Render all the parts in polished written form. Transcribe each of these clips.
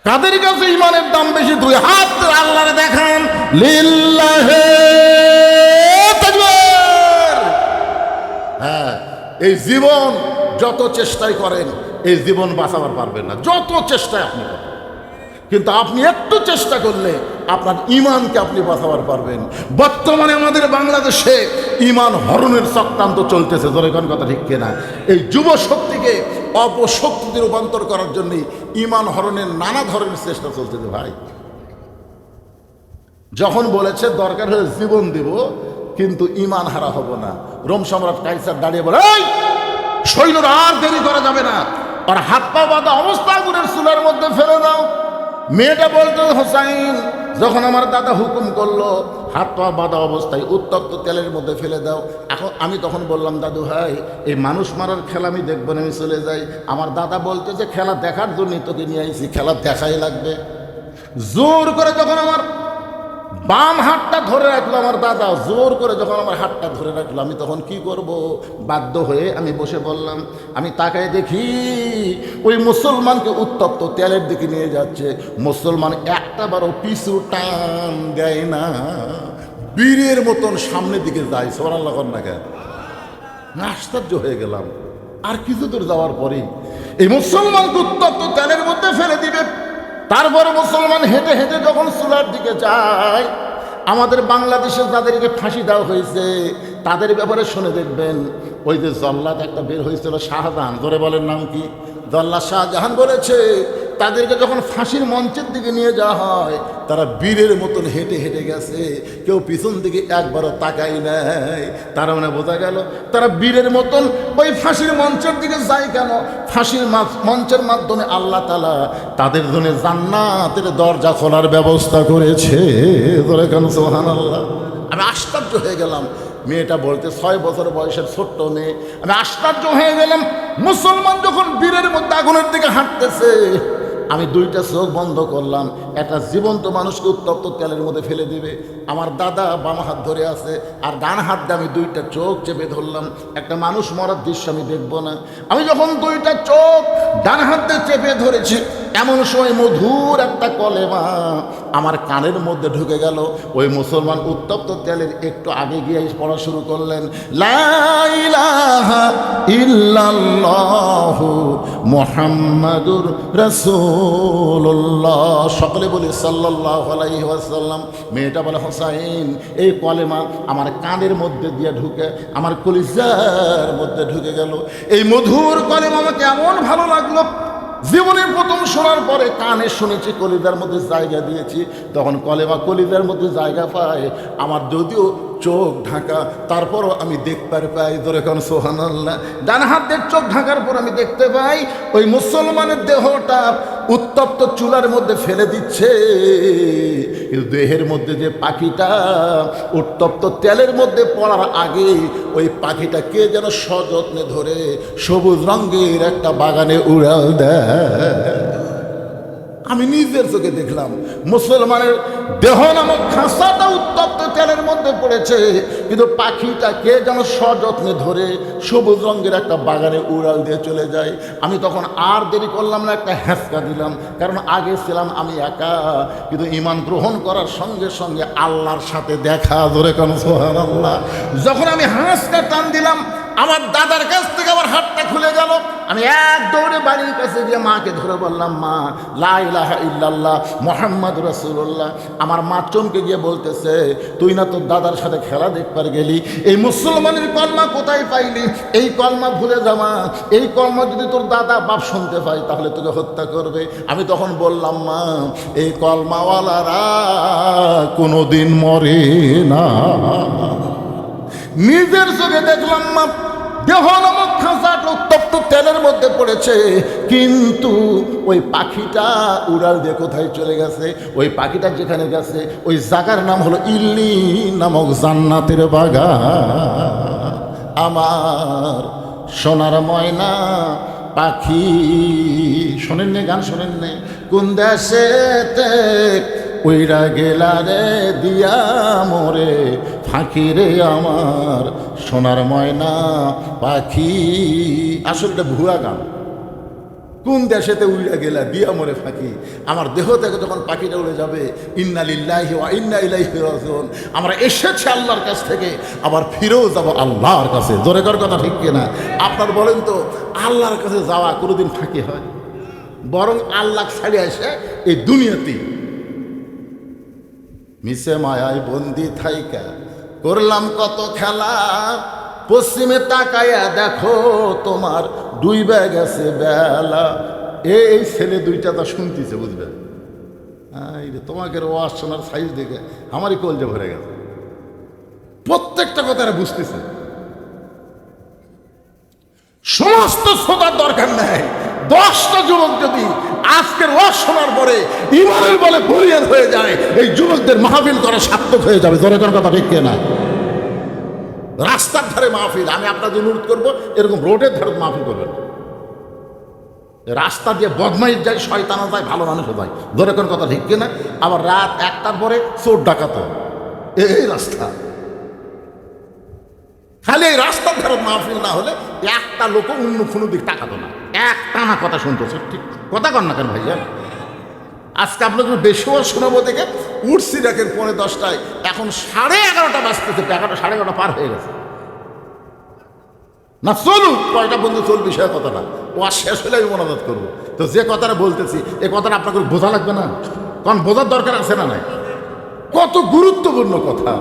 কাদের কাছে ইমানের দাম বেশি? দুই হাত আল্লাহরে দেখান, লিল্লাহে তাকবীর। হ্যাঁ, এই জীবন যত চেষ্টাই করেন এই জীবন বাঁচাবার পারবেন না, যত চেষ্টায় আপনি করেন। কিন্তু আপনি একটু চেষ্টা করলে আপনার ইমানকে আপনি বাঁচাবার পারবেন। বর্তমানে আমাদের বাংলাদেশে ইমান হরণের চক্রান্ত চলতেছে, জোরে কোন কথা ঠিক কিনা? এই যুব শক্তিকে অপশক্তিতে রূপান্তর করার জন্য ইমান হরণের নানা ধরনের চেষ্টা চলতেছে। ভাই যখন বলেছে দরকার হলে জীবন দিব কিন্তু ইমান হারা হব না, রোম সম্রাট কাইসার দাঁড়িয়ে বলে, এই সৈন্যরা আর দেরি করা যাবে না, আর হাত পা বাঁধা অবস্থা আগুনের চুলার মধ্যে ফেলে দাও। মেয়েটা বলতো, হোসাইন যখন আমার দাদা হুকুম করলো হাত পা বাঁধা অবস্থায় উত্তপ্ত তেলের মধ্যে ফেলে দাও। এখন আমি তখন বললাম, দাদু ভাই এই মানুষ মারার খেলা আমি দেখবো না, আমি চলে যাই। আমার দাদা বলতে যে খেলা দেখার জন্যই তোকে নিয়ে আইছি, খেলা দেখাই লাগবে। জোর করে যখন আমার বাম হাতটা ধরে রাখলো আমার দাদা, জোর করে যখন আমার হাতটা ধরে রাখলো, আমি তখন কি করব? বাধ্য হয়ে আমি বসে বললাম। আমি তাকায় দেখি ওই মুসলমানকে উত্তপ্ত তেলের দিকে নিয়ে যাচ্ছে। মুসলমান একটা বারও পিছু টান দেয় না, বীরের মতন সামনের দিকে যায়। সুবহানাল্লাহ কর না কেন? আশ্চর্য হয়ে গেলাম। আর কিছু দূর যাওয়ার পরেই এই মুসলমানকে উত্তপ্ত তেলের মধ্যে ফেলে দিবে। তারপরে মুসলমান হেঁটে হেঁটে যখন চুলার দিকে যায়, আমাদের বাংলাদেশে যাদেরকে ফাঁসি দেওয়া হয়েছে তাদের ব্যাপারে শুনে দেখবেন। ওই যে জল্লাদ একটা বের হয়েছিল শাহজাহান, ধরে বলেন নাম কি? জল্লাদ শাহজাহান বলেছে তাদেরকে যখন ফাঁসির মঞ্চের দিকে নিয়ে যাওয়া হয় তারা বীরের মতন হেঁটে হেঁটে গেছে, কেউ পিছন দিকে একবারও তাকাই নাই। তার মানে বোঝা গেল তারা বীরের মতন ওই ফাঁসির মঞ্চের দিকে যায়। কেন? ফাঁসির মঞ্চের মাধ্যমে আল্লাহ তাআলা তাদের জন্য জান্নাতের দরজা খোলার ব্যবস্থা করেছে। ধরে কেন? সুবহানাল্লাহ। আমি আশ্চর্য হয়ে গেলাম। মেয়েটা বলতে 6 বছর বয়সের ছোট্ট মেয়ে। আমি আশ্চর্য হয়ে গেলাম। মুসলমান যখন বীরের মধ্যে আগুনের দিকে হাঁটতেছে, আমি দুইটা চোখ বন্ধ করলাম। একটা জীবন্ত মানুষকে উত্তপ্ত তেলের মধ্যে ফেলে দিবে, আমার দাদা বাম হাত ধরে আছে, আর ডান হাত দিয়ে আমি দুইটা চোখ চেপে ধরলাম। একটা মানুষ মরার দৃশ্য আমি দেখবো না। আমি যখন দুইটা চোখ ডান হাত দিয়ে চেপে ধরেছি, এমন সময় মধুর একটা কলেমা আমার কানের মধ্যে ঢুকে গেল। ওই মুসলমান উত্তপ্ত তেলের একটু আগে গিয়ে পড়া শুরু করলেন, লা ইলাহা ইল্লাল্লাহু মুহাম্মাদুর রাসূলুল্লাহ। সকলে বলি সাল্লাল্লাহু আলাইহি ওয়াসাল্লাম। মেয়েটা বলে, হোসাইন এই কলেমা আমার কানের মধ্যে দিয়ে ঢুকে আমার কলিজার মধ্যে ঢুকে গেল। এই মধুর কলেমা আমাকে এমন ভালো লাগলো, জীবনের প্রথম শোনার পরে কানে শুনেছি, কলিজার মধ্যে জায়গা দিয়েছি। তখন কলেমা কলিজার মধ্যে জায়গা পায়। আমার যদিও চোখ ঢাকা, তারপরও আমি দেখতে পাই। ধরে কোন সুবহানাল্লাহ। ডান হাতের চোখ ঢাকার পর আমি দেখতে পাই ওই মুসলমানের দেহটা উত্তপ্ত চুলার মধ্যে ফেলে দিচ্ছে, কিন্তু দেহের মধ্যে যে পাখিটা উত্তপ্ত তেলের মধ্যে পড়ার আগে ওই পাখিটা কে যেন সযত্নে ধরে সবুজ রঙের একটা বাগানে উড়াল দেয়। আমি নিজের চোখে দেখলাম মুসলমানের দেহ নামক খাঁচাটা উত্তপ্ত তেলের মধ্যে পড়েছে, কিন্তু পাখিটা কে যেন সযত্নে ধরে সবুজ রঙের একটা বাগানে উড়াল দিয়ে চলে যায়। আমি তখন আর দেরি করলাম না, একটা হ্যাঁচকা দিলাম। কারণ আগে ছিলাম আমি একা, কিন্তু ঈমান গ্রহণ করার সঙ্গে সঙ্গে আল্লাহর সাথে দেখা। ধরে কোন সুবহানাল্লাহ। যখন আমি হ্যাঁচকা টান দিলাম, আমার দাদার কাছ থেকে আমার হাতটা খুলে গেল। আমি এক দৌড়ে বাড়ির কাছে গিয়ে মাকে ধরে বললাম, মা লা ইলাহা ইল্লাল্লাহ মুহাম্মাদুর রাসূলুল্লাহ। আমার মা চমকে গিয়ে বলতেছে, তুই না তোর দাদার সাথে খেলা দেখবার গেলি, এই মুসলমানের কলমা কোথায় পাইলি? এই কলমা ভুলে যাওয়া, এই কলমা যদি তোর দাদা বাপ শুনতে পায় তাহলে তোকে হত্যা করবে। আমি তখন বললাম, মা এই কলমাওয়ালারা কোনোদিন মরে না। নিজের চোখে দেখলাম মা দেহ নামক খাঁচাটা উত্তপ্ত তেলের মধ্যে পড়েছে, কিন্তু ওই পাখিটা উড়াল দিয়ে কোথায় চলে গেছে? ওই পাখিটা যেখানে গেছে ওই জায়গার নাম হলো ইল্লি নামক জান্নাতের বাগান। আমার সোনার ময়না পাখি, শোনেন নে গান? শোনেন নে? কোন দেশেতে ওইরা গেলা রে দিয়া মোরে ফাঁকি রে আমার সোনার ময়না পাখি। আসলে ভুয়া গান। কোন দেশেতে উড়ে গেলা দিয়া মরে ফাঁকি, আমার দেহ থেকে যখন পাখিটা উড়ে যাবে, ইন্না লিল্লাহি ওয়া ইন্না ইলাইহি রাজিউন, আমরা এসেছি আল্লাহর কাছ থেকে, আবার ফিরেও যাব আল্লাহর কাছে। জোরে কর কথা ঠিক কিনা? আপনার বলেন তো, আল্লাহর কাছে যাওয়া কোনোদিন ফাঁকি হয়? বরং আল্লাহ ছাড়ে আসে এই দুনিয়াতেই। মিশে মায়ায় বন্দি থাইকা করলাম কত খেলা, পশ্চিমে তাকায়া দেখো তোমার ডুইবে গেছে বেলা। এই ছেলে দুইটা তা শুনতেছে, বুঝবেন? তোমাকে ওয়াজ শোনার সাইজ দেখে আমারই কলজে ভরে গেছে। প্রত্যেকটা কথা এরা বুঝতেছে। সমস্ত শ্রোতার দরকার নেই, 10টা যুবক যদি আজকের ওয়াজ শোনার পরে ইমানের বলে বলিয়ান হয়ে যায়, এই যুবকদের মাহফিল করা সার্থক হয়ে যাবে। জোরে কোন কথা ঠিক কিনা? রাস্তার ধারে মাহফিল, আমি আপনাদের অনুরোধ করবো এরকম রোডের ধারে মাহফিল করবেন। রাস্তা দিয়ে বদমাইশ যায়, শয়তানা যায়, ভালো মানুষও যায়। ধরে কোন কথা ঠিক কিনা? আবার রাত 1টার পরে চোর ডাকাত, এই রাস্তা। খালি এই রাস্তার ধারে মাহফিল না হলে একটা লোক অন্য কোনো দিক তাকাতো না, একটা না কথা শুনতো। ঠিক কথা কন না কেন ভাইয়া? আজকে আপনার জন্য বেশি শোনাবো দেখে উঠছি দেখেন 10:45, এখন 11:30 বাজতেছে, 11টা 11:30 পার হয়ে গেছে। না চলুক, কয়টা বন্ধু চল, বিষয় কথা না, ও আর শেষ হলে আমি মনোজাত করবো। তো যে কথাটা বলতেছি, এই কথাটা আপনাকে বোঝা লাগবে না? কারণ বোঝার দরকার আছে না নাই? কত গুরুত্বপূর্ণ কথা,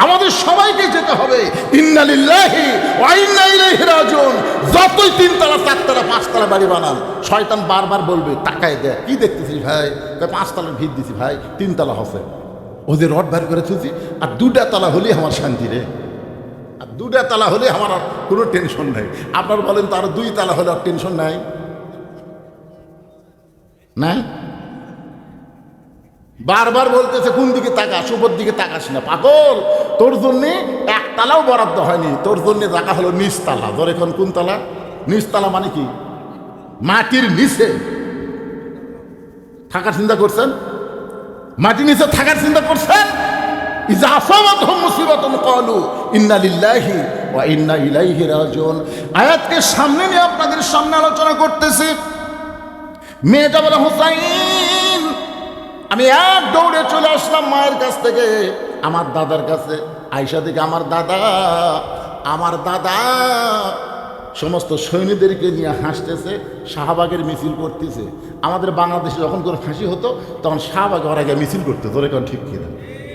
আমাদের সবাইকে যেতে হবে। ইন্না লিল্লাহি ওয়া ইন্না ইলাইহি রাজিউন। যতই 3 তলা 4 তলা 5 তলা বাড়ি বানান, শয়তান বারবার বলবে তাকায় দেয়, কি দেখতেছিস ভাই? 5 তলার ভিত দিছি ভাই, 3 তলা হচ্ছে, ওদের রড বের করে তুলছি, আর 2টা তলা হলেই আমার শান্তি রে, আর 2টা তলা হলে আমার আর কোনো টেনশন নাই। আপনার বলেন তো, আর 2 তলা হলে আর টেনশন নাই? নাই? বারবার বলতেছে কোন দিকে তাকাস, উপর দিকে তাকাস না পাগল, তোর জন্যে 1 তালাও বরাদ্দ হয়নি, তোর জন্যে জায়গা হলো নিচতলা। ধরে এখন কোন তলা? নিচতলা মানে কি? মাটির নিচে থাকার চিন্তা করছেন? মাটির নিচে থাকার চিন্তা করছেন? ইজা আসাবাতহুম মুসিবাতুন ক্বালু ইন্না লিল্লাহি ওয়া ইন্না ইলাইহি রাজিউন। আয়াতকে সামনে নিয়ে আপনাদের সামনে আলোচনা করতেছি। মেয়েটা বলে, হুসাইন, আমি এক দৌড়ে চলে আসলাম মায়ের কাছ থেকে আমার দাদার কাছে। আয়সা থেকে আমার দাদা সমস্ত সৈন্যদেরকে নিয়ে হাসতেছে, শাহবাগের মিছিল করতেছে। আমাদের বাংলাদেশে যখন করে ফাঁসি হতো তখন শাহবাগে ওরা গিয়ে মিছিল করতে। ধরে কারণ ঠিক কিনা?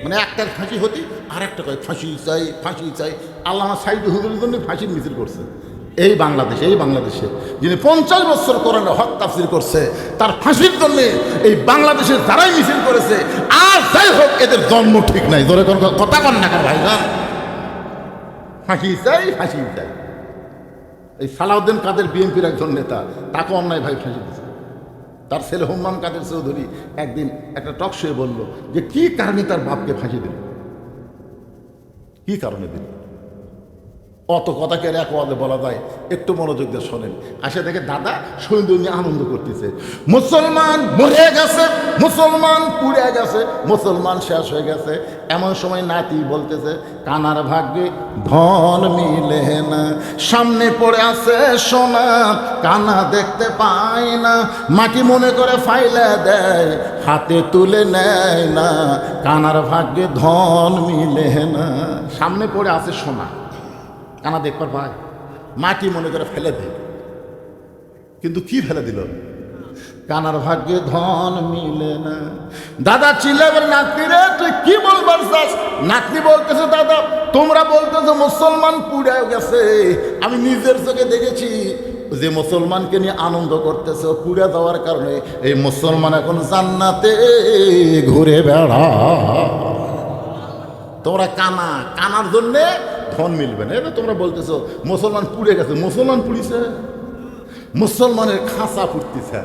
মানে একটার ফাঁসি হতি আর একটা কয় ফাঁসি চাই, ফাঁসি চাই। আল্লামা সাইদ হুজুরের জন্য ফাঁসির মিছিল করছে এই বাংলাদেশে যিনি 50 বছর কোরআনে হক তাফসীর করছে, তার ফাঁসির জন্য এই বাংলাদেশে যারাই মিছিল করেছে, আর যাই হোক এদের জন্ম ঠিক নাই। ধরে কোন কথা কন না কেন ভাইজান? ফাঁসি চাই, ফাঁসি চাই। এই সালাউদ্দিন কাদের বিএনপির একজন নেতা, তাকে অন্যায় ভাই ফাঁসি দিয়েছে। তার ছেলে হুম্মান কাদের চৌধুরী একদিন একটা টক শোয়ে বলল যে কি কারণে তার বাপকে ফাঁসি দিল, কি কারণে দিল। অত কথাকে এক ওয়াদে বলা যায়? একটু মনোযোগ দিয়ে শোনেন। আসে দেখে দাদা সৈন্য নিয়ে আনন্দ করতেছে, মুসলমান মরে গেছে, মুসলমান পুড়ে গেছে, মুসলমান শেষ হয়ে গেছে। এমন সময় নাতি বলতেছে, কানার ভাগ্যে ধন মিলে না, সামনে পড়ে আছে সোনা, কানা দেখতে পায় না, মাটি মনে করে ফাইলে দেয়, হাতে তুলে নেয় না, কানার ভাগ্যে ধন মিলে না। সামনে পড়ে আছে সোনা, কানা দেখবার পায়, মাটি মনে করে ফেলে দেয়। কিন্তু কি ফেলে দিল? কানার ভাগ্যে ধন মিলে না। দাদা চিল্লা বলে, নাতনি রে তুই কি বলবার চাস? নাতনি বলতেছে, দাদা তোমরা বলতেছো মুসলমান পুড়ে গেছে, আমি নিজের চোখে দেখেছি যে মুসলমানকে নিয়ে আনন্দ করতেছে, পুড়ে যাওয়ার কারণে এই মুসলমান এখন জান্নাতে ঘুরে বেড়া। তোমরা কানার জন্যে ধন মিলবে না, এটা তোমরা বলতেছো মুসলমান পুড়ে গেছে। মুসলমান পুড়িছে? মুসলমানের খাঁচা পুড়তেছে।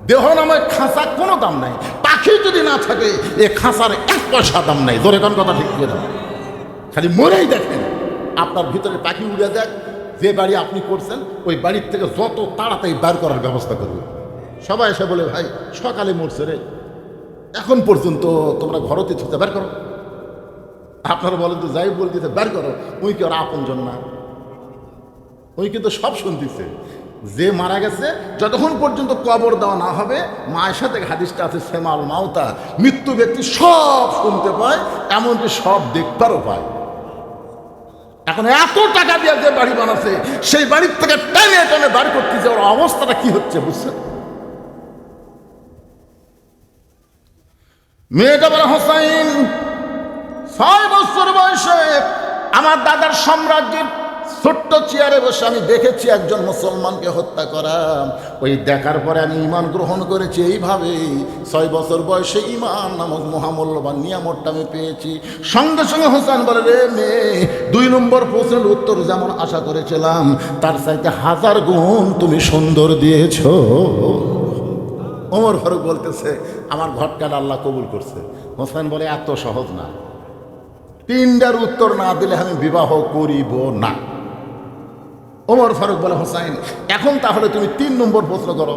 দেহ নামের খাঁচা কোনো দাম নাই, পাখি যদি না থাকে এ খাঁচার 1 পয়সা দাম নাই। ধরে কোন কথা ঠিক করে, খালি মরেই দেখেন আপনার ভিতরে পাখি উড়ে দেখ। যে বাড়ি আপনি করছেন ওই বাড়ির থেকে যত তাড়াতাড়ি বার করার ব্যবস্থা করবে। সবাই এসে বলে, ভাই সকালে মরছে রে, এখন পর্যন্ত তোমরা ঘরতে ছুটে বের করো। আপনারা বলেন তো, যাই বলতেছে বের করো, ওই কি ওরা আপনজন না? ওই কিন্তু সব শুনতেছে। যে মারা গেছে যতক্ষণ পর্যন্ত কবর দেওয়া না হবে, মায়ের সাথে হাদিসটা আছে সেমাল মাউতা, মৃত্যু ব্যক্তি সব শুনতে পায়, এমনকি সব দেখবারও পায়। এখন এত টাকা দিয়ে যে বাড়ি বানাচ্ছে, সেই বাড়ির থেকে টেনে টেনে বাড়ি করতেছে, ওর অবস্থাটা কি হচ্ছে বুঝছেন? মেয়েটা বলে, হোসাইন 6 বছর বয়সে আমার দাদার সাম্রাজ্যের ছোট্ট চেয়ারে বসে আমি দেখেছি একজন মুসলমানকে হত্যা করা। ওই দেখার পরে আমি ঈমান গ্রহণ করেছি। এইভাবে 6 বছর বয়সে ঈমান নামক মহামূল্যবান নিয়ামতটা আমি পেয়েছি। সঙ্গে সঙ্গে হোসেন বলে, রে মেয়ে, 2 নম্বর প্রশ্নের উত্তর যেমন আশা করেছিলাম তার চাইতে 1000 গুণ তুমি সুন্দর দিয়েছ। ওমর ফারুক বলতেছে, আমার ঘটকাটা আল্লাহ কবুল করছে। হোসেন বলে, এত সহজ না, 3টার উত্তর না দিলে আমি বিবাহ করিব না। ওমর ফারুক বলে, হোসাইন এখন তাহলে তুমি 3 নম্বর প্রশ্ন করো।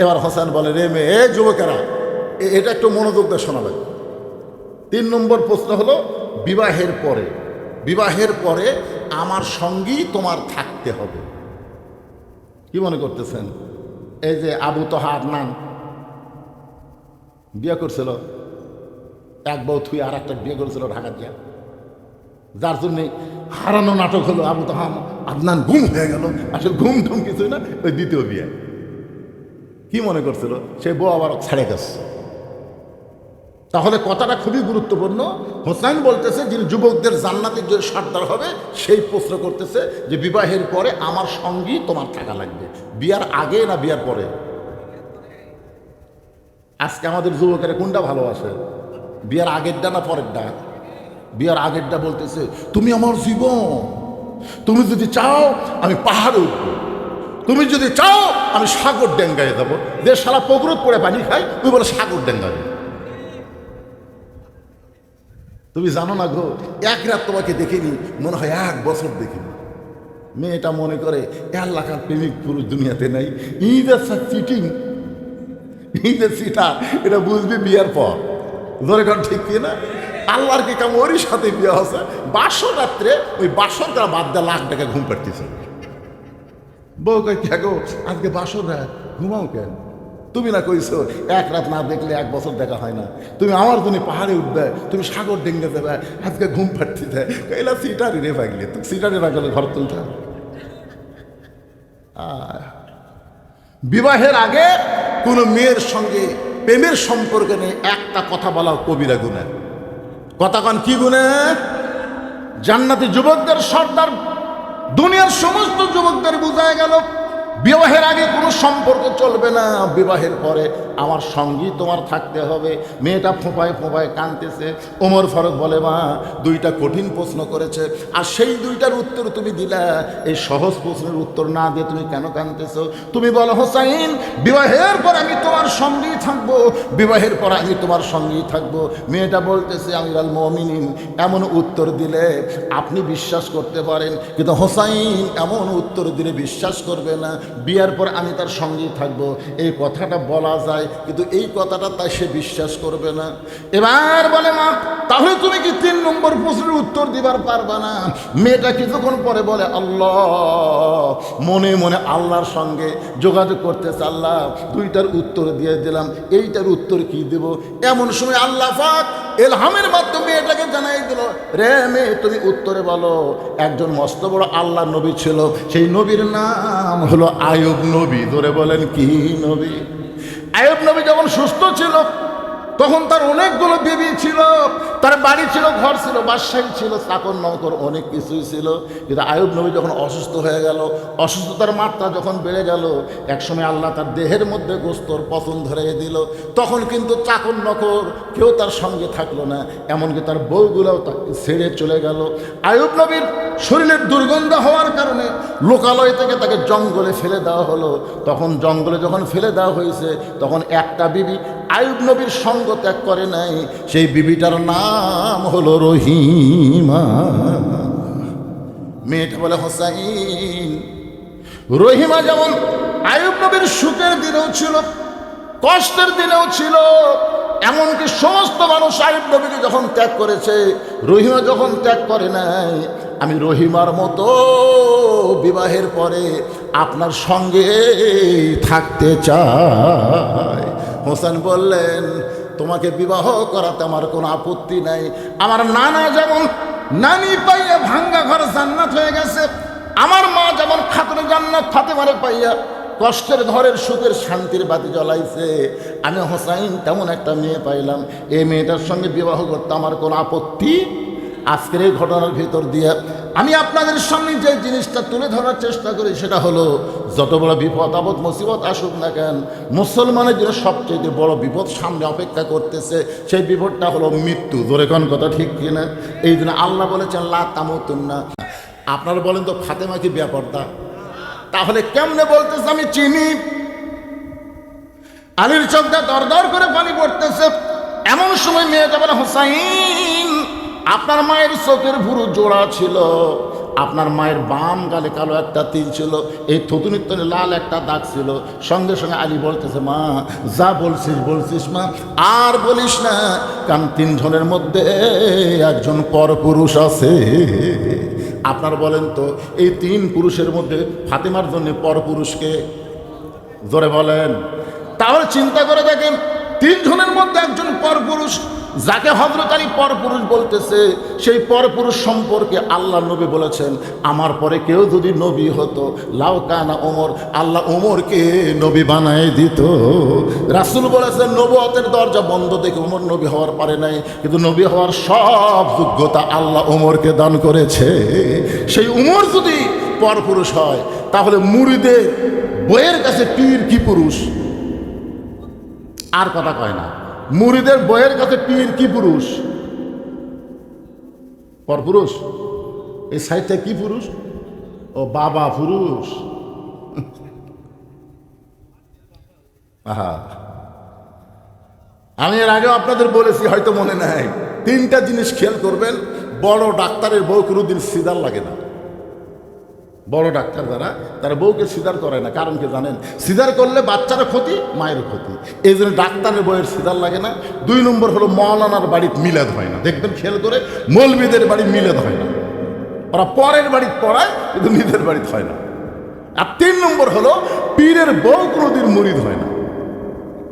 এবার হোসেন বলে, রে মেয়ে, যুবকেরা, এটা একটু মনোযোগ দিয়ে শোনাবে। 3 নম্বর প্রশ্ন হলো, বিবাহের পরে আমার সঙ্গী তোমার থাকতে হবে। কি মনে করতেছেন? এই যে আবু তহা আদনান বিয়ে করছিল, এক বউ থুই আর একটা বিয়ে করেছিল ঢাকা দিয়া, যার জন্যে হারানো নাটক হলো। আবু তহা আদনান ঘুম হয়ে গেল, আসলে ঘুম টুম কিছুই না, ওই দ্বিতীয় বিয়ে। কি মনে করছিল? সে বউ আবার ছেড়ে গেছে। তাহলে কথাটা খুবই গুরুত্বপূর্ণ। হোসেন বলতেছে, যিনি যুবকদের জান্নাতের যে সর্দার হবে, সেই প্রশ্ন করতেছে যে বিবাহের পরে আমার সঙ্গী তোমার থাকা লাগবে। বিয়ার আগে না বিয়ার পরে? আজকে আমাদের যুবকেরা কোনটা ভালোবাসে, বিয়ার আগেরটা না পরেরটা? বিয়ার আগেরটা বলতেছে, তুমি আমার জীবন, তুমি যদি চাও আমি পাহাড়ে উঠবো, তুমি যদি চাও আমি সাগর ডেঙ্গায় যাবো। যে সারা পুকুরত পড়ে পানি খাই, তুমি বলে সাগর ডেঙ্গাবে। তুমি জানো না গো, এক রাত তোমাকে দেখিনি, মনে হয় 1 বছর দেখিনি। মেয়েটা মনে করে 1 লাখার প্রেমিক পুরুষ দুনিয়াতে নাই। চিটিং, চিটার, এটা বুঝবি বিয়ার পর। ধরে কারণ ঠিক কি না? আল্লাহর কি কাম, ওরই সাথে বিয়ে হচ্ছে। বাসর রাত্রে ওই বাসর তারা বাদ দেয়, লাখ টাকা ঘুম পাড়তেছে। বউ কই, কে গো আজকে বাসর রাত, ঘুমাও কেন? তুমি না কইছো 1 রাত না দেখলে 1 বছর দেখা হয় না। তুমি আমার জন্য পাহাড়ে উঠবে, তুমি সাগর ডেঙ্গে দেবে, আজকে ঘুম পাড়তে এলা সিটারি রে পাগলে, তুই সিটারি রাখলে ঘর তুলতে। বিবাহের আগে কোনো মেয়ের সঙ্গে প্রেমের সম্পর্কে নিয়ে একটা কথা বলা কবিরা গুনাহ। কথা কন কি গুনাহ? জান্নাতি যুবকদের সর্দার দুনিয়ার সমস্ত যুবকদের বুঝায় গেল, বিবাহের আগে কোনো সম্পর্ক চলবে না, বিবাহের পরে আমার সঙ্গী তোমার থাকতে হবে। মেয়েটা ফোঁপায় ফোঁপায় কাঁদতেছে। ওমর ফারুক বলে, মা 2টা কঠিন প্রশ্ন করেছে, আর সেই 2টার উত্তর তুমি দিলা, এই সহজ প্রশ্নের উত্তর না দিয়ে তুমি কেন কাঁদতেছো? তুমি বলো, হোসাইন বিবাহের পর আমি তোমার সঙ্গী থাকবো, বিবাহের পর আমি তোমার সঙ্গী থাকবো। মেয়েটা বলতেছে, আমিরুল মুমিনিন, এমন উত্তর দিলে আপনি বিশ্বাস করতে পারেন, কিন্তু হোসাইন এমন উত্তর দিলে বিশ্বাস করবে না, বিয়ার পর আমি তার সঙ্গেই থাকবো। এই কথাটা বলা যায়, কিন্তু এই কথাটা তাই সে বিশ্বাস করবে না। এবার বলে, মা তাহলে তুমি কি 3 নম্বর প্রশ্নের উত্তর দিবার পারবা না? মেয়েটা কিছুক্ষণ পরে বলে, আল্লাহ, মনে মনে আল্লাহর সঙ্গে যোগাযোগ করতেছে, আল্লাহ 2টার উত্তর দিয়ে দিলাম, এইটার উত্তর কি দেব? এমন সময় আল্লাহ পাক ইলহামের মাধ্যমে এটাকে জানাই দিল, রে মেয়ে তুমি উত্তরে বলো, একজন মস্ত বড় আল্লাহ নবী ছিল, সেই নবীর নাম হলো আইয়ুব নবী। ধরে বলেন, কি নবী? আইয়ুব নবী যখন সুস্থ ছিল তখন তার অনেকগুলো বিবি ছিল, তার বাড়ি ছিল, ঘর ছিল, বাদশাহী ছিল, চাকর নৌকর অনেক কিছুই ছিল। কিন্তু আইয়ুব নবী যখন অসুস্থ হয়ে গেল, অসুস্থতার মাত্রা যখন বেড়ে গেল, একসময় আল্লাহ তার দেহের মধ্যে গোস্তর পচন ধরে দিল। তখন কিন্তু চাকর নৌকর কেউ তার সঙ্গে থাকলো না, এমনকি তার বউগুলোও তাকে ছেড়ে চলে গেল। আইয়ুব নবীর শরীরের দুর্গন্ধ হওয়ার কারণে লোকালয় থেকে তাকে জঙ্গলে ফেলে দেওয়া হলো। তখন জঙ্গলে যখন ফেলে দেওয়া হয়েছে, তখন একটা বিবি আইয়ুব নবীর সঙ্গ ত্যাগ করে নাই, সেই বিবিটার নাম হলো রহিমা। মেয়েটা বলে, হোসাইন রহিমা যেমন আইয়ুব নবীর সুখের দিনেও ছিল, কষ্টের দিনেও ছিল, এমনকি সমস্ত মানুষ আইয়ুব নবীকে যখন ত্যাগ করেছে, রহিমা যখন ত্যাগ করে নাই, আমি রহিমার মতো বিবাহের পরে আপনার সঙ্গে থাকতে চাই। হোসেন বললেন, তোমাকে বিবাহ করাতে আমার কোনো আপত্তি নাই। আমার নানা যেমন নানি পাইয়া ভাঙ্গা ঘর জান্নাত হয়ে গেছে, আমার মা যেমন খাতুনে জান্নাত ফাতেমারে পাইয়া কষ্টের ঘরের সুখের শান্তির বাতি জ্বলাইছে, আমি হোসাইন তেমন একটা মেয়ে পাইলাম, এই মেয়েটার সঙ্গে বিবাহ করতে আমার কোনো আপত্তি। আজকের এই ঘটনার ভিতর দিয়ে আমি আপনাদের সামনে যে জিনিসটা তুলে ধরার চেষ্টা করি সেটা হলো, যত বড় বিপদ আপদ মুসিবত আসুক না কেন, মুসলমানের জন্য সবচেয়ে বড় বিপদ সামনে অপেক্ষা করতেছে, সেই বিপদটা হলো মৃত্যু। জোরে কোন কথা ঠিক কিনা? এই জন্য আল্লাহ বলেছেন লা তামুতুন্না। আপনারা বলেন তো ফাতেমা কি বেপরদা? তাহলে কেমনে বলতেছে আমি চিনি? আলীর চোখটা দরদর করে পানি পড়তেছে। এমন সময় মেয়েটা বলে, হোসাইন, আপনার মায়ের চোখের ভুরু জোড়া ছিল, আপনার মায়ের বাম গালে কালো একটা তিল ছিল, এই থুতুনির তলে লাল একটা দাগ ছিল। সঙ্গে সঙ্গে আলী বলতেছে, মা যা বলছিস মা, আর বলিস না, কারণ তিনজনের মধ্যে একজন পরপুরুষ আছে। আপনার বলেন তো এই তিন পুরুষের মধ্যে ফাতেমার জন্য পরপুরুষকে? জোরে বলেন। তাহলে চিন্তা করে দেখেন, তিনজনের মধ্যে একজন পরপুরুষ, যাকে হযরত আলী পরপুরুষ বলতেছে, সেই পরপুরুষ সম্পর্কে আল্লাহ নবী বলেছেন, আমার পরে কেউ যদি নবী হতো লাউ কানা ওমর, আল্লাহ ওমরকে নবী বানায় দিত। রাসূল বলেছেন, নবুয়তের দরজা বন্ধ দেখে ওমর নবী হওয়ার পারে নাই, কিন্তু নবী হওয়ার সব যোগ্যতা আল্লাহ ওমরকে দান করেছে। সেই ওমর যদি পরপুরুষ হয়, তাহলে মুরিদের বইয়ের কাছে পীর কি পুরুষ? আর কথা কয় না, মুরিদের বইয়ের কাছে পীর কি পুরুষ? পরপুরুষ। এই সাইডটা কি পুরুষ? ও বাবা পুরুষ। আহা, আমি এর আগেও আপনাদের বলেছি, হয়তো মনে নাই। তিনটা জিনিস খেয়াল করবেন, বড় ডাক্তারের বউ কোনোদিন সিজার লাগে না। বড় ডাক্তার যারা, তারা বউকে সিজার করে না। কারণ কি জানেন? সিজার করলে বাচ্চারও ক্ষতি, মায়েরও ক্ষতি। এই জন্য ডাক্তারের বউয়ের সিজার লাগে না। 2 নম্বর হলো মৌলানার বাড়িতে মিলাদ হয় না। দেখবেন খেয়াল করে, মৌলবীদের বাড়ি মিলাদ হয় না। ওরা পরের বাড়িতে পড়ায়, কিন্তু নিজের বাড়িতে হয় না। আর 3 নম্বর হলো পীরের বউ কোনোদিন মুরিদ হয় না।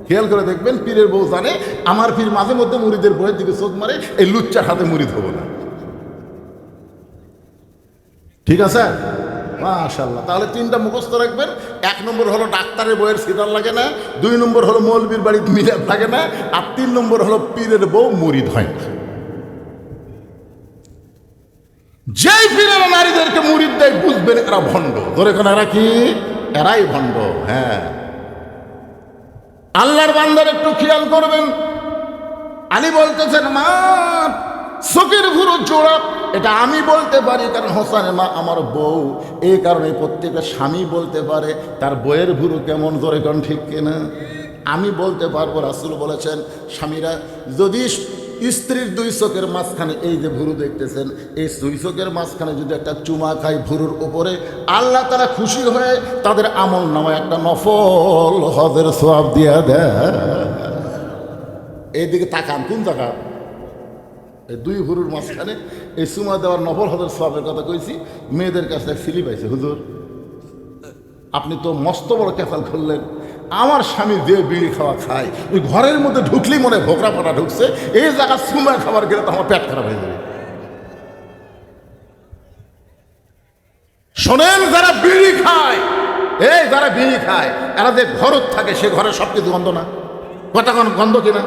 খেয়াল করে দেখবেন, পীরের বউ জানে আমার পীর মাঝে মধ্যে মুরিদের বউয়ের দিকে চোখ মারে, এই লুচ্চার হাতে মুরিদ হবো না। ঠিক আছে? মাশাআল্লাহ। তাহলে 3টা মুখস্থ রাখবেন। 1 নম্বর হলো ডাক্তারের বইয়ের সিজার লাগে না, 2 নম্বর হলো মৌলবীর বাড়িতে মিলাদ লাগে না, আর 3 নম্বর হলো পীরের বউ মুরিদ হয় না। যেই পীরের নারীদেরকে মুরিদ দেয়, বুঝবেন এরা ভণ্ড। ধরে কোন এরা কি? এরাই ভণ্ড। হ্যাঁ, আল্লাহর বান্দার একটু খেয়াল করবেন। আলী বলতেছেন, মা চোখের ভুরু জোড়া, এটা আমি বলতে পারি, কারণ হোসেনের মা আমার বউ। এই কারণে প্রত্যেকটা স্বামী বলতে পারে তার বইয়ের ভুরু কেমন, জোরে কোন ঠিক কিনা? আমি বলতে পারবো। রাসূল বলেছেন, স্বামীরা যদি স্ত্রীর 2 চোখের মাঝখানে এই যে ভুরু দেখতেছেন, এই 2 চোখের মাঝখানে যদি একটা চুমা খায় ভুরুর উপরে, আল্লাহ তারা খুশি হয়ে তাদের আমল নামায় একটা নফল হজের সওয়াব দিয়া দেয়। এইদিকে তাকান, কোন তাকান? এই 2 ভুরুর মাঝখানে এই চুমা দেওয়ার নফল হজের সওয়াবের কথা কইছি। মেয়েদের কাছে সিলি পাইছে, হুজুর আপনি তো মস্ত বড় ক্যাফাল খুললেন। আমার স্বামী যে বিড়ি খাওয়া খায়, ওই ঘরের মধ্যে ঢুকলেই মনে ভোকরা পাটা ঢুকছে, এই জায়গা চুমা খাবার গেলে তো আমার পেট খারাপ হয়ে যাবে। শোনেন, যারা বিড়ি খায়, এই যারা বিড়ি খায়, এরা যে ঘরত থাকে, সে ঘরে সব কিছু গন্ধ না? কথা কোন গন্ধ কিনা?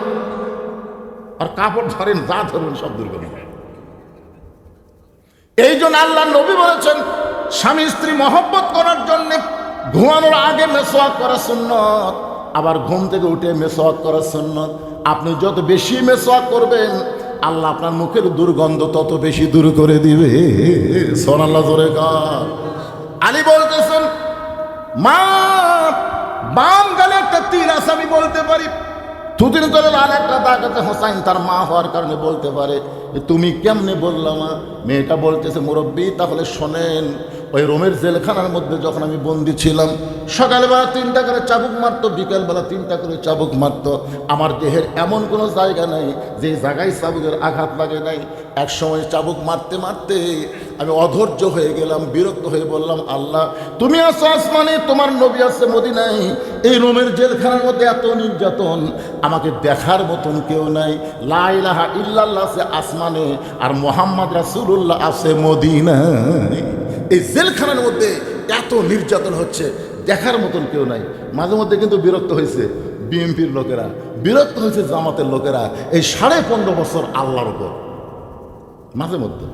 আর কাপড় ধরেন, যা ধরবেন সব দুর্গন্ধ। এই জন্য আল্লাহ নবী বলেছেন, স্বামী স্ত্রী মহব্বত করার জন্য ঘুমানোর আগে মেসওয়াক করা সুন্নত, আবার ঘুম থেকে উঠে মেসওয়াক করা সুন্নত। আপনি যত বেশি মেসওয়াক করবেন, আল্লাহ আপনার মুখের দুর্গন্ধ তত বেশি দূর করে দিবে। সুবহানাল্লাহ, জোরে কার। আলী বলতেছেন, মা বাম গালে একটা তীর আছে, আমি বলতে পারি। দুদিন করে লাল একটা দাগ আছে। হোসাইন তার মা হওয়ার কারণে বলতে পারে। তুমি কেমনে বললাম? মেয়েটা বলতেছে, মুরব্বী তাহলে শোনেন, ওই রোমের জেলখানার মধ্যে যখন আমি বন্দি ছিলাম, সকালবেলা 3টা করে চাবুক মারতো, বিকেলবেলা 3টা করে চাবুক মারতো। আমার দেহের এমন কোনো জায়গা নাই যে জায়গায় চাবুকের আঘাত লাগে নাই। এক সময় চাবুক মারতে মারতে আমি অধৈর্য হয়ে গেলাম, বিরক্ত হয়ে বললাম, আল্লাহ তুমি আছো আসমানে, তোমার নবী আছে মদিনায়, এই রোমের জেলখানার মধ্যে এত নির্যাতন, আমাকে দেখার মতন কেউ নাই। লা ইলাহা ইল্লাল্লাহ আছে আসমানে, আর মুহাম্মদ রাসূলুল্লাহ আছে মদিনায়। এই জেলখানার মধ্যে এত নির্যাতন হচ্ছে, দেখার মতন কেউ নাই। মাঝে মধ্যে কিন্তু বিরক্ত হয়েছে বিএনপির লোকেরা, বিরক্ত হয়েছে জামাতের লোকেরা এই 15.5 বছর আল্লাহর উপর। মাঝে মধ্যে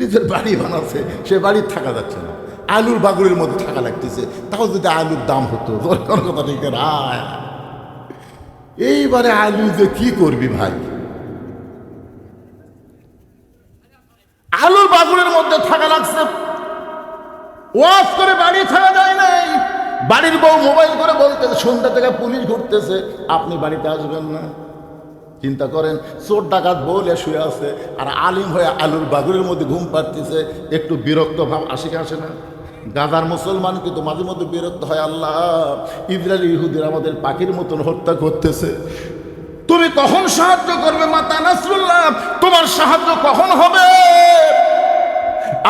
নিজের বাড়ি বানাচ্ছে, সে বাড়ি থাকা যাচ্ছে না, আলুর বাগুড়ির মধ্যে থাকা লাগতেছে। তাও যদি আলুর দাম হতো, দরকার কথা ঠিক না। এইবারে আলু যে কি করবি ভাই, আলুর বাগুড়ির মধ্যে থাকা লাগছে। ওয়াজ করে বাড়ি থাকা যায় নাই। বাড়ির বউ মোবাইল করে বলতেছে, সন্ধ্যা থেকে পুলিশ ঘুরতেছে, আপনি বাড়িতে আসবেন না। চিন্তা করেন, চোর ডাকাত বলে শুয়ে আছে, আর আলিম হয়ে আলুর বাগুড়ির মধ্যে ঘুম পাড়তেছে। একটু বিরক্ত ভাব আসে কি আসে না? গাজার মুসলমান কিন্তু মাঝে মধ্যে বিরক্ত হয়, আল্লাহ ইসরায়েলি ইহুদিরা আমাদের পাখির মতন হত্যা করতেছে, তুমি কখন সাহায্য করবে মাতা নাসরুল্লাহ, তোমার সাহায্য কখন হবে?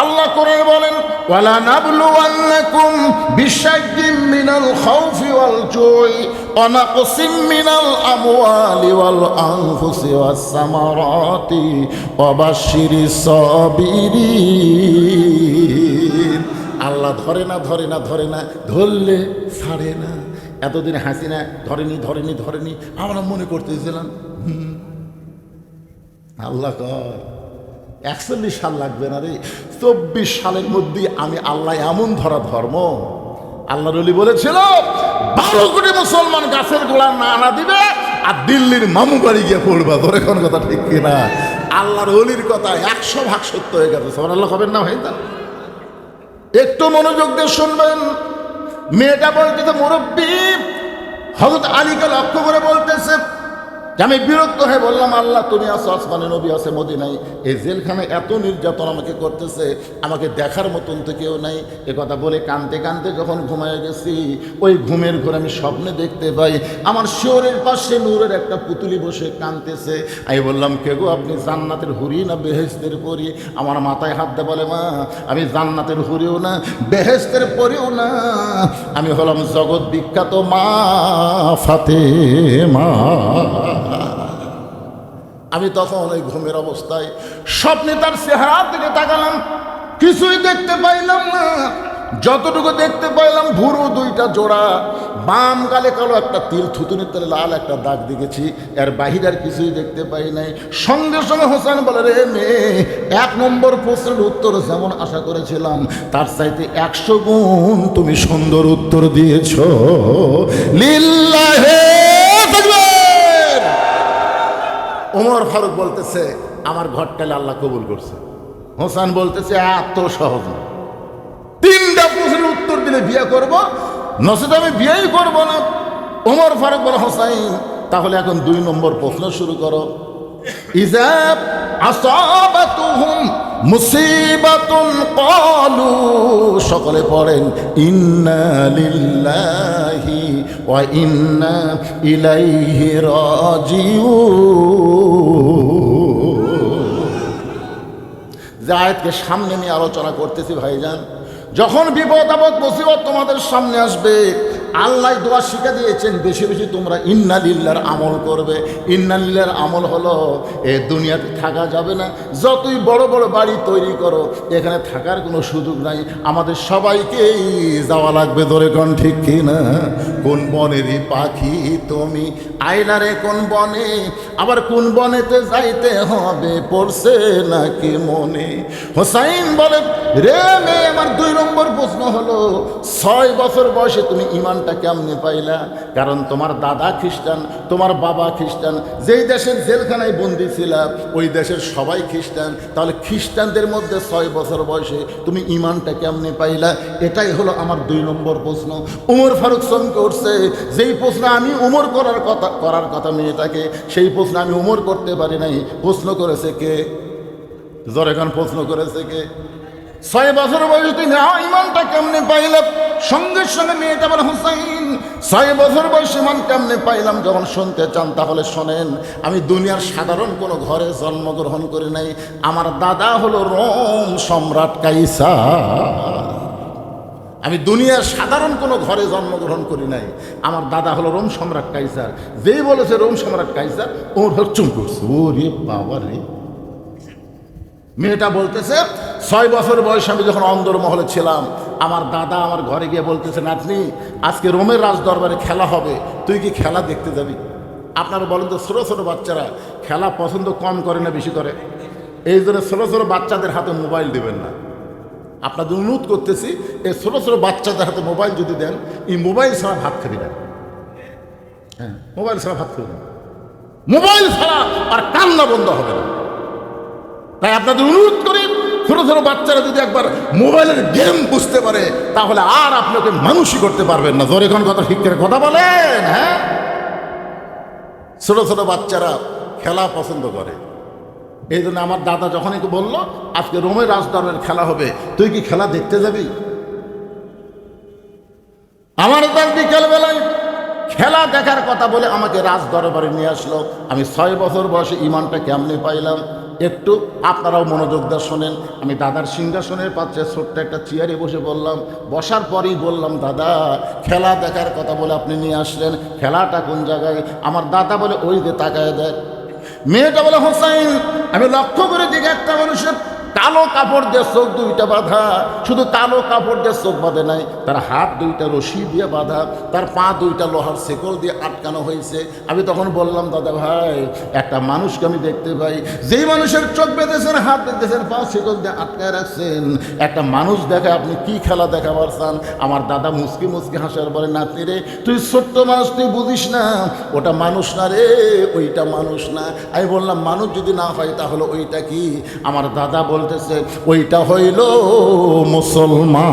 আল্লাহ করে বলেন, ওয়ালা নাবলুওয়ান্নাকুম বিশাইইম মিনাল খাউফি ওয়াল জুই ওয়া নাকসিম মিনাল আমওয়ালি ওয়াল আনফুসি ওয়াস সামারাতি ওয়া বাশশিরিস সাবিরিন। আল্লাহ ধরে না, ধরে না, ধরে না, ধরলে ছাড়ে না। এতদিন হাসিনা ধরেনি ধরেনি ধরেনি, আমরা মনে করতেছিলাম আল্লাহ কর 41 সাল লাগবে না রে, 24 সালের মধ্যে আমি আল্লাহ এমন ধরা ধর্ম। আল্লাহর ওলি বলেছিল 12 কোটি মুসলমান গাছের গোড়া না আনা দিবে, আর দিল্লির মামু বাড়ি গিয়ে পড়বা। ধরে কোন কথা ঠিক কিনা? আল্লাহর ওলির কথা 100% সত্য হয়ে গেছে। সুবহানাল্লাহ হবেন না ভাই? তা একটু মনোযোগ দিয়ে শুনবেন। মেয়েটা বলতেছে, মুরব্বী হযরত আলীকে লক্ষ্য করে বলতেছে, আমি বিরক্ত হয়ে বললাম, আল্লাহ তুমি আছো আসমানে, নবী আছে মদিনায়, এই জেলখানায় এত নির্যাতন আমাকে করতেছে, আমাকে দেখার মতন তো কেউ নাই। এ কথা বলে কাঁদতে কাঁদতে যখন ঘুমায় গেছি, ওই ঘুমের ঘরে আমি স্বপ্নে দেখতে পাই আমার শিওরের পাশে নূরের একটা পুতুলি বসে কাঁদতেছে। আমি বললাম, কে গো আপনি? জান্নাতের হুরি না বেহেশতের পরি? আমার মাথায় হাত দিয়ে বলে, মা আমি জান্নাতের হুরিও না, বেহেশতের পরিও না, আমি হলাম জগৎ বিখ্যাত মা ফাতেমা। আমি তখন ওই ঘুমের অবস্থায় স্বপ্নে তার চেহারার দিকে তাকালাম, কিছুই দেখতে পাইলাম না। যতটুকু দেখতে পাইলাম ভুরু 2টা জোড়া, বাম গালে কালো একটা তিল, থুতুনির তেলে লাল একটা দাগ দেখেছি, এর বাহিরে আর কিছুই দেখতে পাই নাই। সঙ্গে সঙ্গে হোসেন বলে, রে মেয়ে, 1 নম্বর প্রশ্নের উত্তর যেমন আশা করেছিলাম তার চাইতে 100 গুণ তুমি সুন্দর উত্তর দিয়েছ। লিল্লাহে তাকবীর। ওমর ফারুক বলতেছে, আমার ঘরটালে আল্লাহ কবুল করছে। হোসেন বলতেছে, এত সহজ না, 3টা প্রশ্নের উত্তর দিলে বিয়ে করব, নচেত আমি বিয়েই করব না। ওমর ফারুক বলে, হোসাইন তাহলে এখন 2 নম্বর প্রশ্ন শুরু করো। ইযা আসাবাতুহুম মুসিবাতুন ক্বালু, সকলে পড়েন, ইন্না লিল্লাহি ওয়া ইন্না ইলাইহি রাজিউন। যে আয়াতকে সামনে নিয়ে আলোচনা করতেছি ভাইজান, যখন বিপদ আপদ মুসিবত তোমাদের সামনে আসবে, আল্লাহ দোয়া শিখে দিয়েছেন, বেশি বেশি তোমরা ইন্না লিল্লাহর আমল করবে। ইন্না লিল্লাহর আমল হলো, এ দুনিয়াতে থাকা যাবে না, যতই বড় বড় বাড়ি তৈরি করো, এখানে থাকার কোনো সুযোগ নাই, আমাদের সবাইকেই যাওয়া লাগবে। ধরে কোন ঠিক কিনা? কোন বনেরই পাখি তুমি আইলারে কোন বনে, আবার কোন বনেতে যাইতে হবে পড়ছে নাকি মনে। হোসাইন বলে, রে মেয়ে, আমার 2 নম্বর প্রশ্ন হলো, 6 বছর বয়সে তুমি ইমানটা কেমনে পাইলা? কারণ তোমার দাদা খ্রিস্টান, তোমার বাবা খ্রিস্টান, যেই দেশের জেলখানায় বন্দি ছিলা ওই দেশের সবাই খ্রিস্টান, তাহলে খ্রিস্টানদের মধ্যে 6 বছর বয়সে তুমি ইমানটা কেমনে পাইলা? এটাই হলো আমার 2 নম্বর প্রশ্ন। উমর ফারুক চমকে উঠছে, যেই প্রশ্ন আমি উমর করার কথা মেয়েটাকে, সেই প্রশ্ন আমি উমর করতে পারি নাই। প্রশ্ন করেছে কে? জোরে গান প্রশ্ন করেছে কে? 6 বছর বয়সে তুই ইমানটা কেমনে পাইলাম? সঙ্গে সঙ্গে মেয়েটা বলে, হুসাইন 6 বছর বয়সে ইমান কেমনে পাইলাম যখন শুনতে চান তাহলে শোনেন। আমি দুনিয়ার সাধারণ কোনো ঘরে জন্মগ্রহণ করি নাই। আমার দাদা হলো রোম সম্রাট কাইসার। আমি দুনিয়ার সাধারণ কোনো ঘরে জন্মগ্রহণ করি নাই। আমার দাদা হলো রোম সম্রাট কাইসার। যেই বলেছে রোম সম্রাট কাইসার, ওর চুম করছে। ওরে বাবা রে! মেয়েটা বলতেছে 6 বছর বয়সে আমি যখন অন্দরমহলে ছিলাম, আমার দাদা আমার ঘরে গিয়ে বলতেছে, নাতনি আজকে রোমের রাজ দরবারে খেলা হবে, তুই কি খেলা দেখতে যাবি? আপনারা বলেন তো, ছোটো ছোটো বাচ্চারা খেলা পছন্দ কম করে না বেশি করে? এই জন্য ছোটো ছোটো বাচ্চাদের হাতে মোবাইল দেবেন না। আপনাদের অনুরোধ করতেছি, এই ছোটো ছোটো বাচ্চাদের হাতে মোবাইল যদি দেন, এই মোবাইল ছাড়া ভাত খাবি না। হ্যাঁ, মোবাইল ছাড়া ভাত খাবি না। মোবাইল ছাড়া আর কান্না বন্ধ হবে না। তাই আপনাদের অনুরোধ করি, ছোট ছোট বাচ্চারা যদি একবার মোবাইলের গেম বুঝতে পারে তাহলে আর আপনাকে মানুষই করতে পারবেন না। জোরে কোন কথা, ঠিক করে কথা বলেন। হ্যাঁ, ছোট ছোট বাচ্চারা খেলা পছন্দ করে। এই জন্য আমার দাদা যখনই বললো আজকে রোমের রাজদরবারের খেলা হবে, তুই কি খেলা দেখতে যাবি? আমার দাদা বিকালবেলায় খেলা দেখার কথা বলে আমাকে রাজদরবারে নিয়ে আসলো। আমি 6 বছর বয়সে ইমানটা কেমনে পাইলাম একটু আপনারাও মনোযোগ দিয়ে শোনেন। আমি দাদার সিংহাসনের পাশে ছোট্ট একটা চেয়ারে বসে বললাম, বসার পরেই বললাম, দাদা খেলা দেখার কথা বলে আপনি নিয়ে আসলেন, খেলাটা কোন জায়গায়? আমার দাদা বলে, ওই যে তাকায় দেখ। মেয়েটা বলে, হোসাইন আমি লক্ষ্য করে দিকে একটা মানুষের কালো কাপড় দিয়ে চোখ দুইটা বাঁধা, শুধু কালো কাপড় দিয়ে চোখ বাঁধে নাই, তার হাত দুইটা রশি দিয়ে বাঁধা, তার পা দুইটা লোহার শেকল দিয়ে আটকানো হয়েছে। আমি তখন বললাম, দাদা ভাই একটা মানুষকে আমি দেখতে পাই, যেই মানুষের চোখ বেঁধেছেন, হাত বেঁধেছেন, পা শেকল দিয়ে আটকায় রাখছেন, একটা মানুষ দেখে আপনি কি খেলা দেখাবার চান? আমার দাদা মুসকি মুসকি হাসার বলে, নাতনি রে তুই ছোট্ট মানুষ, তুই বুঝিস না, ওটা মানুষ না রে, ওইটা মানুষ না। আমি বললাম, মানুষ যদি না হয় তাহলে ওইটা কি? আমার দাদা বলতেছে, ওইটা হইল মুসলমান।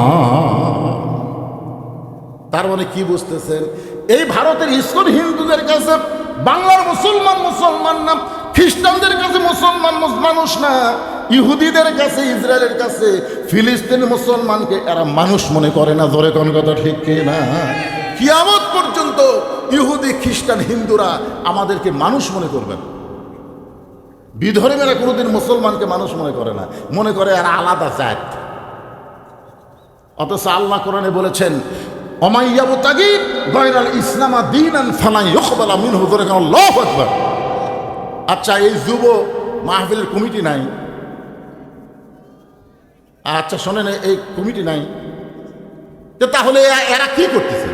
তার মানে কি বুঝতেছেন? এই ভারতের ইসকন হিন্দুদের কাছে বাংলার মুসলমান মুসলমান না, খ্রিস্টানদের কাছে মুসলমান মানুষ না, ইহুদিদের কাছে, ইসরায়েলের কাছে ফিলিস্তিন মুসলমানকে এরা মানুষ মনে করে না। জোরে কোন কথা, ঠিক না? কিয়ামত পর্যন্ত ইহুদি খ্রিস্টান হিন্দুরা আমাদেরকে মানুষ মনে করবেন। বিধর্মীরা কোনোদিন মুসলমানকে মানুষ মনে করে না, মনে করে এরা আলাদা জাত। অথচ আল্লাহ কোরআনে বলেছেন, অমাইয়াবতাগি গায়রাল ইসলামা দীনান ফালা ইউকবালা মিনহু। আল্লাহু আকবার। আচ্ছা, এই যুব মাহফিলের কমিটি নাই? আচ্ছা শোনেন, এই কমিটি নাই, তাহলে এরা কি করতেছে?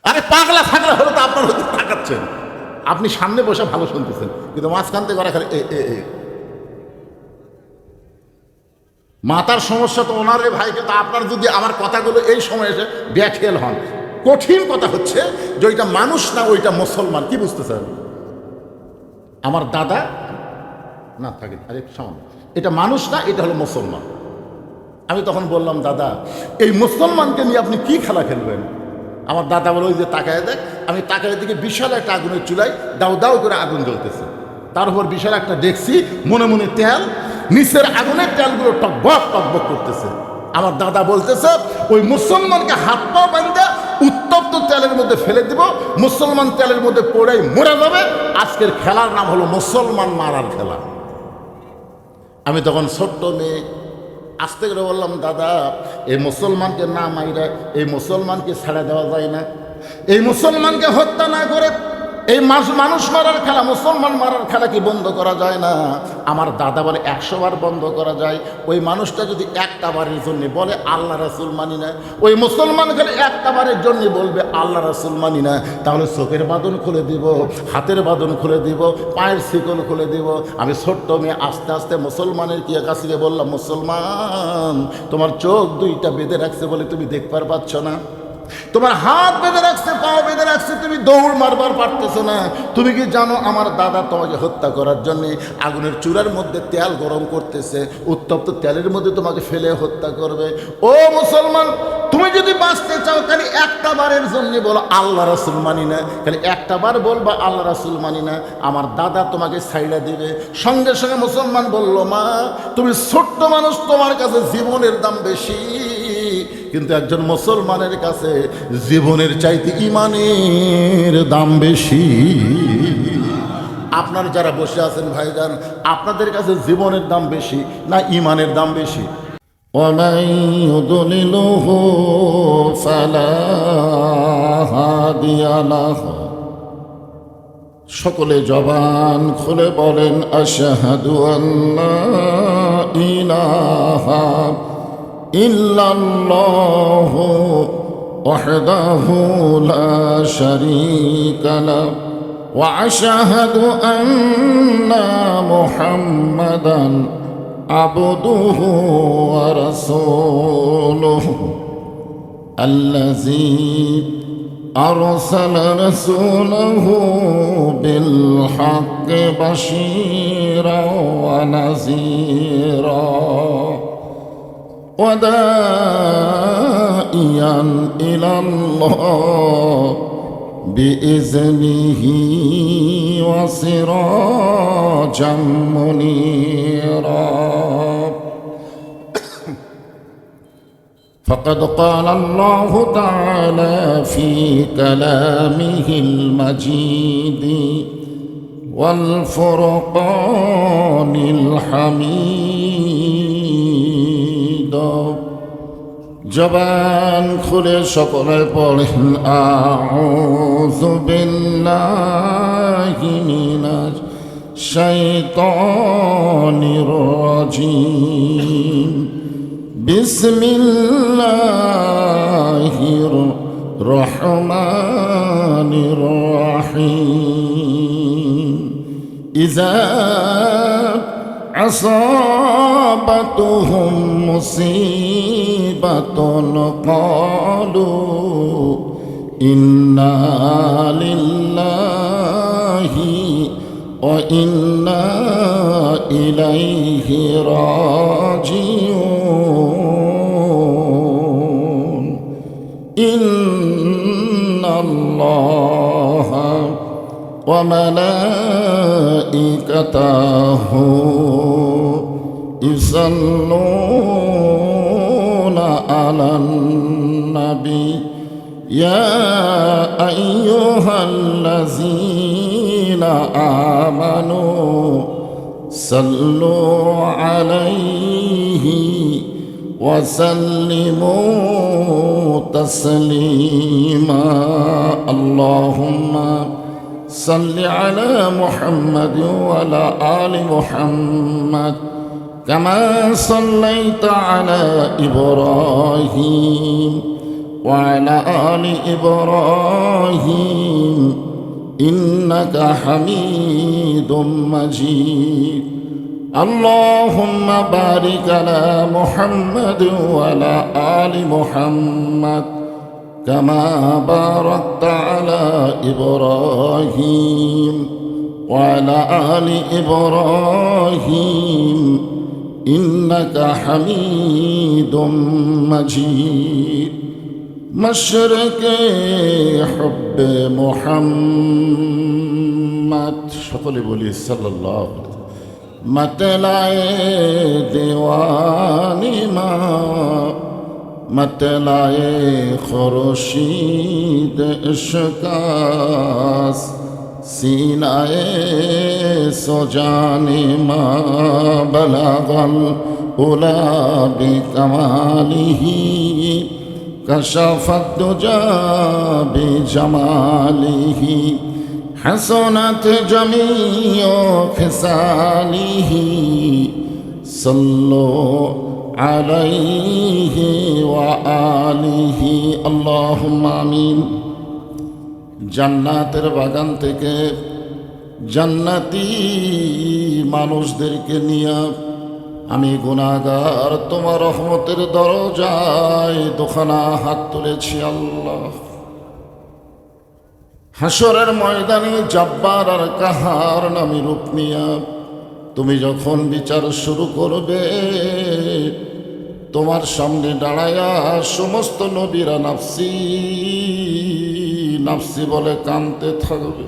আরে পাগলা থাকলে হলো তো আপনার হয়তো তাকাচ্ছেন, আপনি সামনে বসে ভালো শুনতেছেন, কিন্তু মাঝখান থেকে ওরা খালি মাথার সমস্যা তো ওনারে ভাই। কিন্তু আপনার যদি আমার কথাগুলো এই সময় এসে ব্যাখ্যাল হন, কঠিন কথা হচ্ছে যে ওইটা মানুষ না, ওইটা মুসলমান। কি বুঝতেছেন? আমার দাদা না থাকে, আরে সামান্য, এটা মানুষ না, এটা হলো মুসলমান। আমি তখন বললাম, দাদা এই মুসলমানকে নিয়ে আপনি কি খেলা খেলবেন? আমার দাদা বলে, ওই যে তাকায় দেখ। আমি তাকায় দিকে বিশাল একটা আগুনের চুলায় দাউ দাউ করে আগুন জ্বলতেছে, তার উপর বিশাল একটা দেখছি, মনে মনে তেল, নিচের আগুনের তেলগুলো টকবক টকবক করতেছে। আমার দাদা বলতেছে, ওই মুসলমানকে হাত পা বাঁধা উত্তপ্ত তেলের মধ্যে ফেলে দিব, মুসলমান তেলের মধ্যে পড়েই মরে যাবে। আজকের খেলার নাম হলো মুসলমান মারার খেলা। আমি তখন ছোট্ট মেয়ে আস্তে করে বললাম, দাদা এই মুসলমানকে না মাইরা এই মুসলমানকে ছেড়ে দেওয়া যায় না? এই মুসলমানকে হত্যা না করে এই মানুষ মারার খেলা, মুসলমান মারার খেলা কি বন্ধ করা যায় না? আমার দাদা বলে, 100 বার বন্ধ করা যায়। ওই মানুষটা যদি একটা বারের জন্য বলে আল্লাহ রাসূল মানি না, ওই মুসলমান গেলে একটা বারের জন্য বলবে আল্লাহ রাসূল মানি না, তাহলে চোখের বাঁধন খুলে দিব, হাতের বাঁধন খুলে দিব, পায়ের শিকল খুলে দিব। আমি ছোট্ট মেয়ে আস্তে আস্তে মুসলমানের কি কাছে বললাম, মুসলমান তোমার চোখ দুইটা বেঁধে রাখছে বলে তুমি দেখতে পাচ্ছ না? তোমার হাত বেঁধে রাখছে, পাও বেঁধে রাখছে, তুমি দৌড় মারবার পারতেছো না। তুমি কি জানো আমার দাদা তোমাকে হত্যা করার জন্য আগুনের চুলার মধ্যে তেল গরম করতেছে, উত্তপ্ত তেলের মধ্যে তোমাকে ফেলে হত্যা করবে। ও মুসলমান, তুমি যদি বাঁচতে চাও খালি একটা বারের জন্য বলো আল্লাহ রাসূল মানি না, খালি একটা বার বলবা আল্লাহ রাসূল মানি না, আমার দাদা তোমাকে ছাইড়া দিবে। সঙ্গে সঙ্গে মুসলমান বলল, মা তুমি ছোট্ট মানুষ, তোমার কাছে জীবনের দাম বেশি, কিন্তু একজন মুসলমানের কাছে জীবনের চাইতে ঈমানের দাম বেশি। আপনার যারা বসে আছেন ভাইজান, আপনাদের কাছে জীবনের দাম বেশি না ঈমানের দাম বেশি? ومن يضلله فلا هادي له। সকলে জবান খুলে বলেন আশহাদু আল্লা ইলাহা ইল্লাল্লাহু ওয়াহদাহু লা শারীকা লাহু ওয়া আশহাদু আন্না মুহাম্মাদান আবদুহু ওয়া রাসূলুহু আল্লাযী আরসালা রাসূলাহু বিল হাক্কি বাশীরা ওয়া নাযীরা ওয়া দাঈয়ান ইলাল্লাহ বিইজনিহি ওয়া সিরাজাম মুনীরা। فقد قال الله تعالى في كلامه المجيد والفرقان الحميد। জবান খুলে সকলে পড়েন আউযু বিল্লাহি মিনাশ শাইতানির রাজীম। বিসমিল্লাহির রহমানির রহিম। ইযা আসাবাতুহুম মুসিবাতুন ক্বালু ইন্না লিল্লাহি ওয়া ইন্না ইলাইহি রাজিউন। ইন্নাল্লাহা ওয়া মালাইকাতাহু ইউসাল্লুনা আলান নবী ইয়া আইয়ুহাল্লাযীনা আমানু সাল্লু আলাইহি ওয়া সাল্লিমু তাসলিমা। আল্লাহুম্মা সাল্লি আলা মুহাম্মাদ ওয়া আলা আলি মুহাম্মাদ কামা সাল্লাইতা আলা ইব্রাহিম ওয়া আলা আলি ইব্রাহিম ইন্নাকা হামিদুম মাজিদ। আল্লাহুম্মা বারিক আলা মুহাম্মাদ ওয়া আলা আলি মুহাম্মাদ কামা বারাকতা আলা ইব্রাহিম ওয়া আলা আলি ইব্রাহিম ইন্নাকা হামিদুম মাজিদ। মশরকে হুব্বে মুহাম্মদ, সকলে বলি সাল্লাল্লাহু আলাইহি। मतलाए दीवानी माँ मतलाए खुर्शीद इश्कास सीनाए सुजाने माँ बलगल उला बिकमालिही कशफत दुजा बिजमालिही हसनत जमीओ खिसालिही सल्लो अलैहि व आलिहि अल्लाहुम्मा आमीन। জান্নাতের বাগান থেকে জান্নাতি মানুষদেরকে নিয়ে আমি গুনাহগার, তোমার রহমতের দরজায় দুখানা হাত তুলেছি আল্লাহ। হাসরের ময়দানে জব্বার আর কাহার নামী রূপ নিয়া তুমি যখন বিচার শুরু করবে, তোমার সামনে দাঁড়ায়া সমস্ত নবীরা নাফসি নাফসি বলে কাঁদতে থাকবে।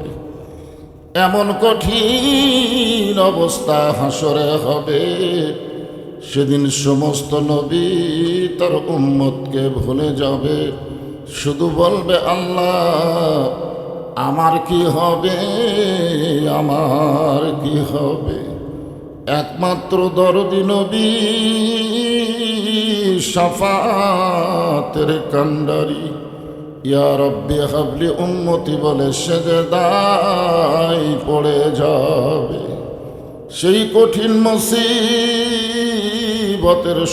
এমন কঠিন অবস্থা হাসরে হবে, সেদিন সমস্ত নবী তার উম্মতকে ভুলে যাবে, শুধু বলবে আল্লাহ আমার কি হবে, আমার কি হবে। একমাত্র দরদি নবী শাফাতের কান্ডারি ইয়া রব্বি হাবলি উম্মতি বলে সেজদায় পড়ে যাবে। সেই কঠিন মুসিবতের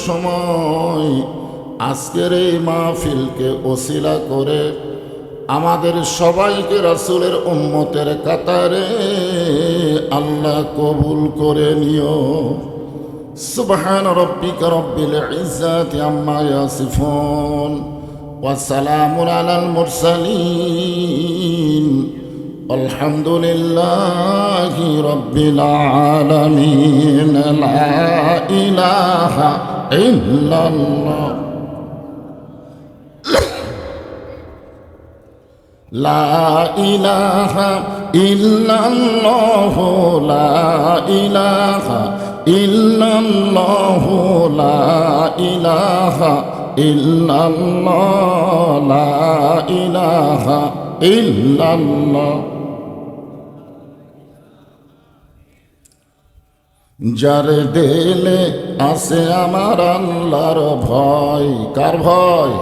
সময় আজকের এই মাহফিলকে ওসিলা করে আমাদের সবাইকে রাসূলের উম্মতের কাতারে আল্লাহ কবুল করে নিও। সুবহান রাব্বিকা রব্বিল ইজ্জাতি আম্মা ইয়াসিফুন ওয়া সালামুন আলাল মুরসালিন আলহামদুলিল্লাহি রাব্বিল আলামিন। লা ইলাহা ইল্লাল্লাহ লা ইলাহা ইল্লাল্লাহ লা ইলাহা ইল্লাল্লাহ লা ইলাহা ইল্লাল্লাহ লা ইলাহা ইল্লাল্লাহ। যার দিলে আছে আমার আল্লাহর ভয়, কার ভয়?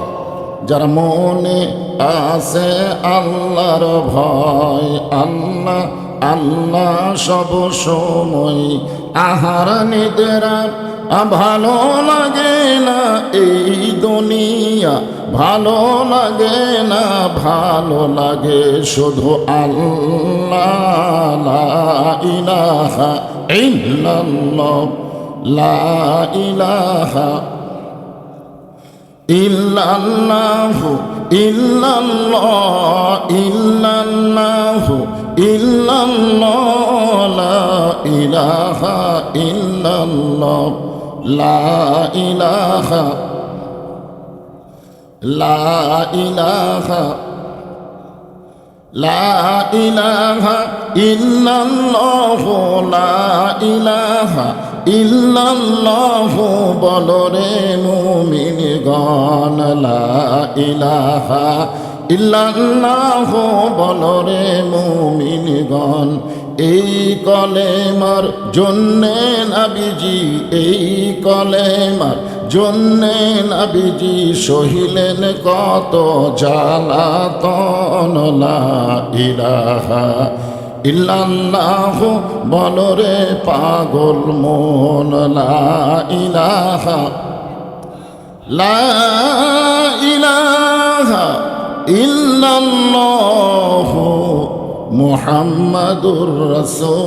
যার মনে আছে আল্লাহর ভয়, আল্লাহ আল্লাহ সব সময় আহার নিদ্রা ভালো লাগে না, এই দুনিয়া ভালো লাগে না, ভালো লাগে শুধু আল্লাহ। লা ইলাহা ইল্লাল্লাহ লা ইলাহা ইল্লাল্লাহু ইল্লাল্লাহ ইল্লাল্লাহু ইল্লাল্লাহ লা ইলাহা ইল্লাল্লাহ লা ইলাহা লা ইলাহা লা ইলাহা ইল্লাল্লাহু লা ইলাহা ইল্লাল্লাহু বলো রে মুমিনগণ, লা ইলাহা ইল্লাল্লাহু বলো রে মুমিনগণ। এই কলেমার জন্যে নবীজি, এই কলেমার জন্যে নবীজি সহিলেন কত জ্বালাতন। লা ইলাহা ইল্লাল্লাহু বলো রে পাগল মন, লা ইলাহা লা ইলাহা ইল্লাল্লাহু মুহাম্মাদুর রাসূলুল্লাহ।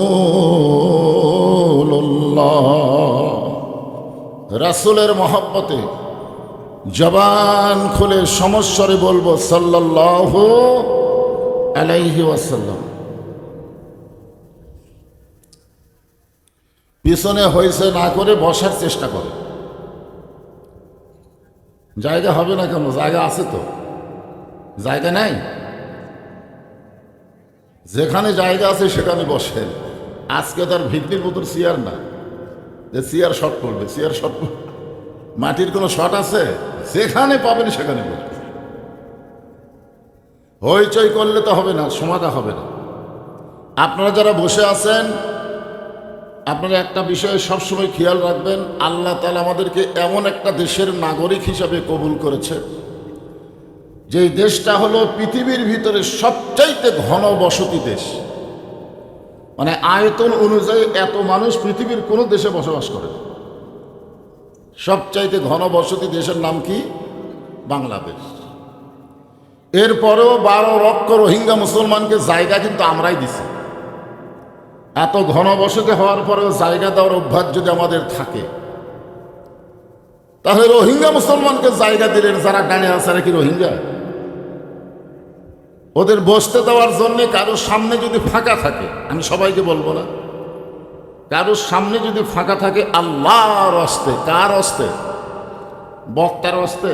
রাসূলের মহব্বতে জবান খুলে সমস্বরে বলবো সাল্লাল্লাহু আলাইহি ওয়াসাল্লাম। পিছনে হয়েছে না করে বসার চেষ্টা করে। জায়গা হবে না কেন? জায়গা আছে তো, জায়গা নাই? যেখানে জায়গা আছে সেখানে বসেন। আজকে তার ভিত্তির মতন চেয়ার না যে চেয়ার শর্ট পড়বে, চেয়ার শর্ট মাটির কোনো শর্ট আছে? যেখানে পাবেন সেখানে বসবে। হইচই করলে তো হবে না, সমাধা হবে না। আপনারা যারা বসে আছেন, আপনারা একটা বিষয়ে সবসময় খেয়াল রাখবেন, আল্লাহ তাআলা আমাদেরকে এমন একটা দেশের নাগরিক হিসাবে কবুল করেছে, যে দেশটা হলো পৃথিবীর ভিতরে সবচাইতে ঘন বসতি দেশ। মানে আয়তন অনুযায়ী এত মানুষ পৃথিবীর কোনো দেশে বসবাস করে না। সবচাইতে ঘন বসতি দেশের নাম কি? বাংলাদেশ। এরপরেও 12 লক্ষ রোহিঙ্গা মুসলমানকে জায়গা কিন্তু আমরাই দিছি। এত ঘন বসতি হওয়ার পরেও জায়গা দেওয়ার অভ্যাস যদি আমাদের থাকে, তাহলে রোহিঙ্গা মুসলমানকে জায়গা দিলেন, যারা ডানে আছে নাকি রোহিঙ্গা? ওদের বসতে দেওয়ার জন্য কারোর সামনে যদি ফাঁকা থাকে, আমি সবাইকে বলবো না, কারোর সামনে যদি ফাঁকা থাকে আল্লাহর হস্তে, কার হস্তে? বক্তার হস্তে,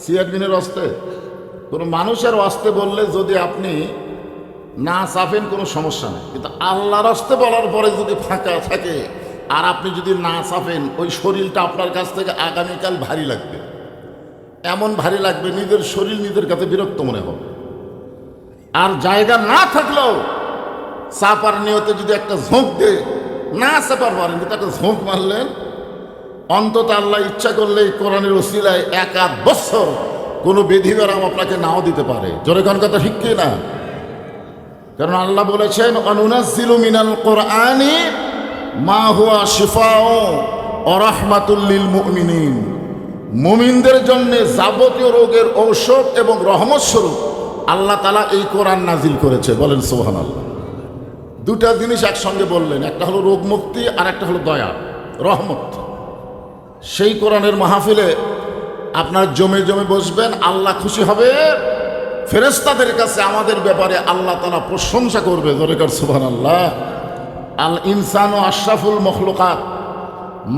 চেয়ারম্যানের হস্তে, কোনো মানুষের হস্তে বললে যদি আপনি না চাপেন কোনো সমস্যা নেই, কিন্তু আল্লাহর হস্তে বলার পরে যদি ফাঁকা থাকে আর আপনি যদি না চাপেন, ওই শরীরটা আপনার কাছ থেকে আগামীকাল ভারী লাগবে, এমন ভারী লাগবে নিজের শরীর নিজের কাছে বিরক্ত মনে হবে। আর জায়গা না থাকলেও চাপার নিয়তে যদি একটা ঝোঁক দেয়, না চাপার পারেন কিন্তু একটা ঝোঁক মারলেন, অন্তত আল্লাহ ইচ্ছা করলে কোরআনের ওসিলায় 1-8 বছর কোনো বিধিবিধান আপনাকে নাও দিতে পারে। জোরে কোন কথা ঠিক কি না? কারণ আল্লাহ বলেছেন অনুনাজ্জিলু মিনাল কোরআনি মা হুয়া শিফাউ ওয়া রাহমাতুল লিল মুমিনিন। মুমিনদের জন্য যাবতীয় রোগের ঔষধ এবং রহমত স্বরূপ আল্লাহ তাআলা এই কোরআন নাজিল করেছে। বলেন সুবহানাল্লাহ। দুটা জিনিস একসঙ্গে বললেন, একটা হলো রোগ মুক্তি আর একটা হলো দয়া, রহমত। সেই কোরআনের মাহফিলে আপনার জমে জমে বসবেন, আল্লাহ খুশি হবে, ফেরেশতাদের কাছে আমাদের ব্যাপারে আল্লাহ তাআলা প্রশংসা করবে। জোরে কর সুবহানাল্লাহ। আল ইনসানু আশরাফুল মখলুকাত,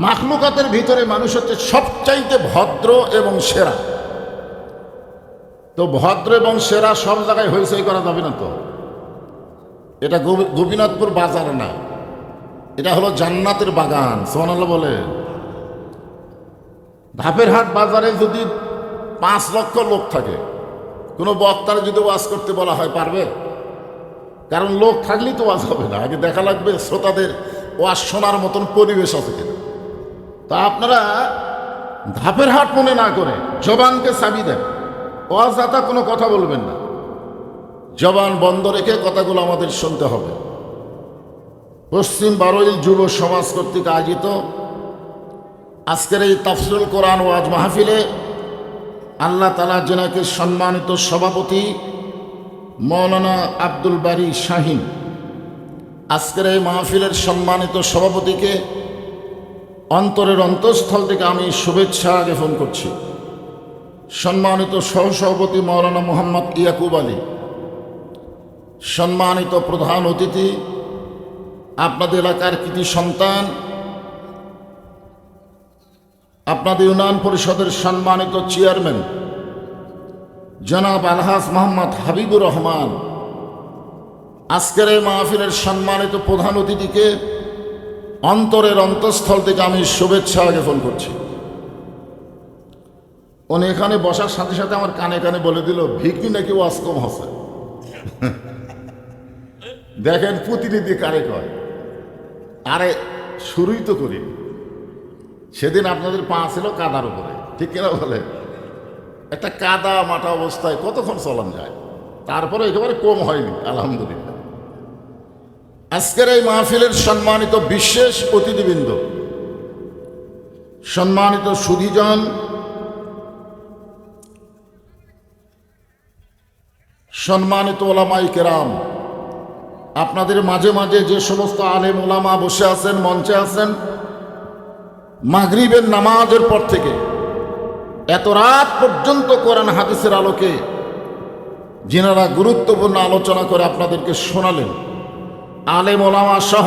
মাখলুকাতের ভিতরে মানুষ হচ্ছে সবচাইতে ভদ্র এবং সেরা। তো ভদ্র এবং সেরা সব জায়গায় হইচই করা যাবে না। তো এটা গোপীনাথপুর বাজার না, এটা হলো জান্নাতের বাগান। সুবহানাল্লাহ বলে। ধাপের হাট বাজারে যদি 5 লক্ষ লোক থাকে, কোনো বক্তার যদি ওয়াজ করতে বলা হয় পারবে? কারণ লোক থাকলেই তো ওয়াজ হবে না, আগে দেখা লাগবে শ্রোতাদের ওয়াজ শোনার মতন পরিবেশ আছে কিনা। তা আপনারা ধাপের হাট মনে না করে জবানকে চাবি দেন, অযথা কোনো কথা বলবেন না, জবান বন্ধ রেখে কথাগুলো আমাদের শুনতে হবে। পশ্চিম বারৈল যুব সমাজ কর্তৃক আয়োজিত আজকের এই তাফসীরুল কোরআন ওয়াজ মাহফিলে আল্লাহ তাআলা জেনাকে সম্মানিত সভাপতি মৌলানা আব্দুল বারী শাহীন, আজকের এই মাহফিলের সম্মানিত সভাপতিকে অন্তরের অন্তঃস্থল থেকে আমি শুভেচ্ছা জ্ঞাপন করছি। সম্মানিত সহসভাপতি মৌলানা মোহাম্মদ ইয়াকুব আলী, সম্মানিত প্রধান অতিথি, আপনাদের এলাকার কৃতি সন্তান, আপনাদের ইউনিয়ন পরিষদের সম্মানিত চেয়ারম্যান জনাব আলহাজ মোহাম্মদ হাবিবুর রহমান, আজকের এই মাহফিলের সম্মানিত প্রধান অতিথিকে অন্তরের অন্তঃস্থল থেকে আমি শুভেচ্ছা জ্ঞাপন করছি। উনি এখানে বসার সাথে সাথে আমার কানে কানে বলে দিল ভিকি নাকি ওয়াজ কম হচ্ছে। দেখেন প্রতিনিধি কারে কয়। আরে শুরুই তো করি, সেদিন আপনাদের পা ছিল কাদার উপরে, ঠিক কিনা বলে? একটা কাদা মাটা অবস্থায় কতক্ষণ চলান যায়, তারপরে একেবারে কম হয়নি আলহামদুলিল্লাহ। আজকের এই মাহফিলের সম্মানিত বিশেষ অতিথিবৃন্দ, সম্মানিত সুধীজন, সম্মানিত ওলামায়ে কেরাম, আপনাদের মাঝে মাঝে যে সমস্ত আলেম ওলামা বসে আছেন, মঞ্চে আছেন, মাগরিবের নামাজের পর থেকে এত রাত পর্যন্ত কোরআন হাদিসের আলোকে যিনারা গুরুত্বপূর্ণ আলোচনা করে আপনাদেরকে শোনালেন, আলেম ওলামা সহ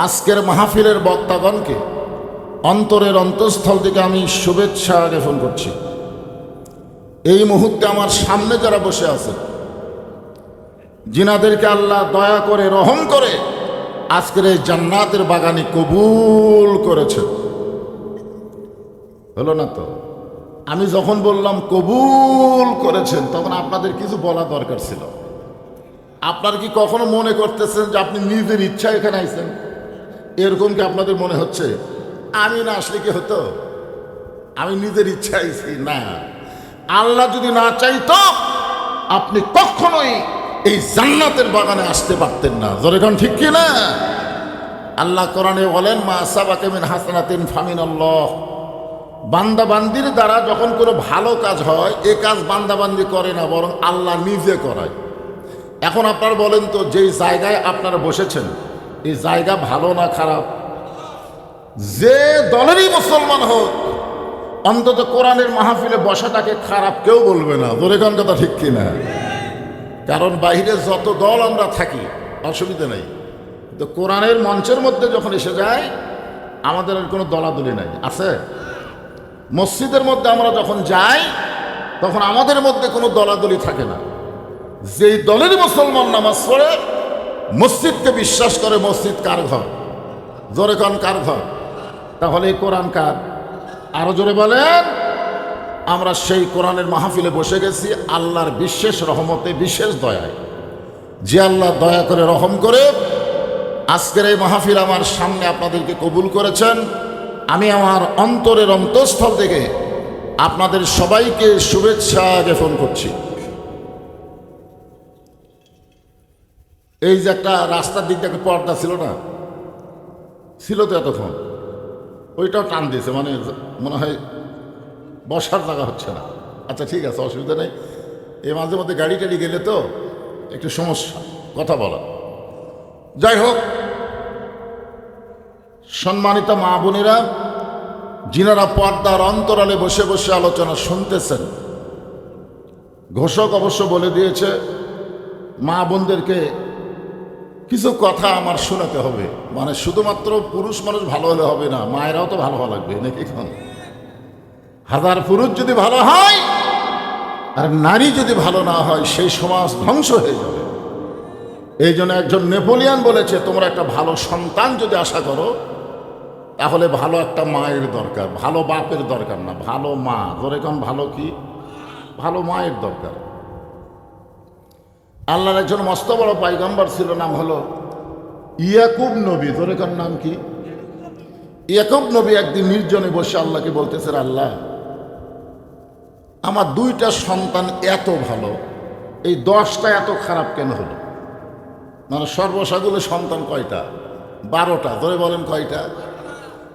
আজকের মাহফিলের বক্তাগণকে অন্তরের অন্তঃস্থল থেকে আমি শুভেচ্ছা জ্ঞাপন করছি। এই মুহূর্তে আমার সামনে যারা বসে আছে, যিনাদেরকে আল্লাহ দয়া করে রহম করে আজকের এই জান্নাতের বাগানে কবুল করেছে, হলো না তো? আমি যখন বললাম কবুল করেছেন, তখন আপনাদের কিছু বলা দরকার ছিল। আপনার কি কখনো মনে করতেছেন যে আপনি নিজের ইচ্ছা এখানে আইছেন? এরকম কি আপনাদের মনে হচ্ছে আমি না আসলে কি হতো, আমি নিজের ইচ্ছা আইছি? না, আল্লাহ যদি না চাইতো আপনি কখনোই এই জান্নাতের বাগানে আসতে পারতেন না। জোরে কোন ঠিক কি না? আল্লাহ কোরআনে বলেন মা আসাবাকা মিন হাসানাতিন ফামিনাল্লাহ। বান্দাবান্দির দ্বারা যখন কোনো ভালো কাজ হয়, এ কাজ বান্দাবান্দি করে না, বরং আল্লাহ নিজে করায়। এখন আপনারা বলেন তো, যেই জায়গায় আপনারা বসেছেন এই জায়গা ভালো না খারাপ? যে দলেরই মুসলমান হোক, অন্তত কোরআনের মাহফিলে বসাটাকে খারাপ কেউ বলবে না। ধরে কোন কথা ঠিক কিনা? কারণ বাইরে যত দল আমরা থাকি অসুবিধা নেই, তো কোরআনের মঞ্চের মধ্যে যখন এসে যায় আমাদের আর কোনো দলাদলি নাই। আছে? মসজিদের মধ্যে আমরা যখন যাই তখন আমাদের মধ্যে কোনো দলাদলি থাকে না। যেই দলেরই মুসলমান নামাজ পড়ে, মসজিদকে বিশ্বাস করে, মসজিদ কার ঘর? জোরে কন কার ঘর? তাহলে এই কোরআন কার? আরো জোরে বলেন। আমরা সেই কোরআনের মাহফিলে বসে গেছি আল্লাহর বিশেষ রহমতে, বিশেষ দয়ায়। যে আল্লাহ দয়া করে রহম করে আজকের এই মাহফিল আমার সামনে আপনাদেরকে কবুল করেছেন, আমি আমার অন্তরের অন্তঃস্থল থেকে আপনাদের সবাইকে শুভেচ্ছা জ্ঞাপন করছি। এই যে একটা রাস্তার দিক থেকে পর্দা ছিল না, ছিল তো এতক্ষণ, ওইটাও টান দিয়েছে, মানে মনে হয় বসার জায়গা হচ্ছে না। আচ্ছা ঠিক আছে, অসুবিধা নেই। এই মাঝে মধ্যে গাড়ি টাড়ি গেলে তো একটু সমস্যা কথা বলা। যাই হোক, সম্মানিত মা বোনেরা, যিনারা পর্দার অন্তরালে বসে বসে আলোচনা শুনতেছেন, ঘোষক অবশ্য বলে দিয়েছে মা বোনদেরকে কিছু কথা আমার শোনাতে হবে। মানে শুধুমাত্র পুরুষ মানুষ ভালো হলে হবে না, মায়েরাও তো ভালো হওয়া লাগবে নাকি? এখন হাজার পুরুষ যদি ভালো হয় আর নারী যদি ভালো না হয়, সেই সমাজ ধ্বংস হয়ে যাবে। এই জন্য একজন নেপোলিয়ান বলেছে, তোমরা একটা ভালো সন্তান যদি আশা করো তাহলে ভালো একটা মায়ের দরকার, ভালো বাপের দরকার না, ভালো মা। ধরে কোন ভালো কি? ভালো মায়ের দরকার। আল্লাহর একজন মস্ত বড় পায়গাম্বার ছিল, নাম হলো ইয়াকুব নবী। ধরে কোন নাম কি? ইয়াকুব নবী একদিন নির্জনে বসে আল্লাহকে বলতেছে, আল্লাহ, আমার দুইটা সন্তান এত ভালো, এই 10টা এত খারাপ কেন হলো? মানে সর্বসাগুলো সন্তান কয়টা? 12টা। ধরে বলেন কয়টা?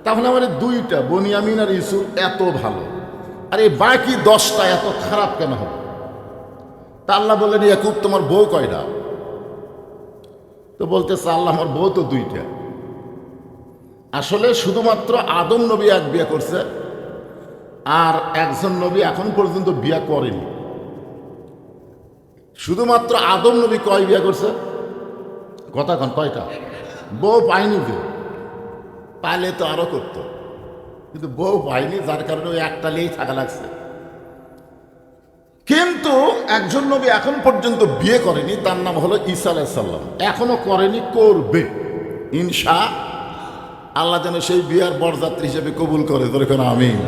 তাহলে আমার দুইটা, বনিয়ামিন আর ইউসুফ, এত ভালো, আর এই বাকি 10টা এত খারাপ কেন হলো? তা আল্লাহ বললেন, ইয়াকুব, তোমার বউ কয়টা? তো বলতেছে, আল্লাহ, আমার বউ তো 2টা। আসলে শুধুমাত্র আদম নবী এক বিয়ে করছে, আর একজন নবী এখন পর্যন্ত বিয়ে করেনি। শুধুমাত্র আদম নবী কয় বিয়ে করছে? কথা কন, কয়টা? বউ পায়নি। যে পাইলে তো আরো করতো, কিন্তু বউ পায়নি, যার কারণে ওই একটা নিয়েই থাকা লাগছে। কিন্তু একজন নবী এখন পর্যন্ত বিয়ে করেনি, তার নাম হলো ঈসা আলাইহিস সালাম। এখনো করেনি, করবে ইনশা আল্লাহ। যেন সেই বিয়ার বরযাত্রী হিসেবে কবুল করে। ধরে কেন আমিন।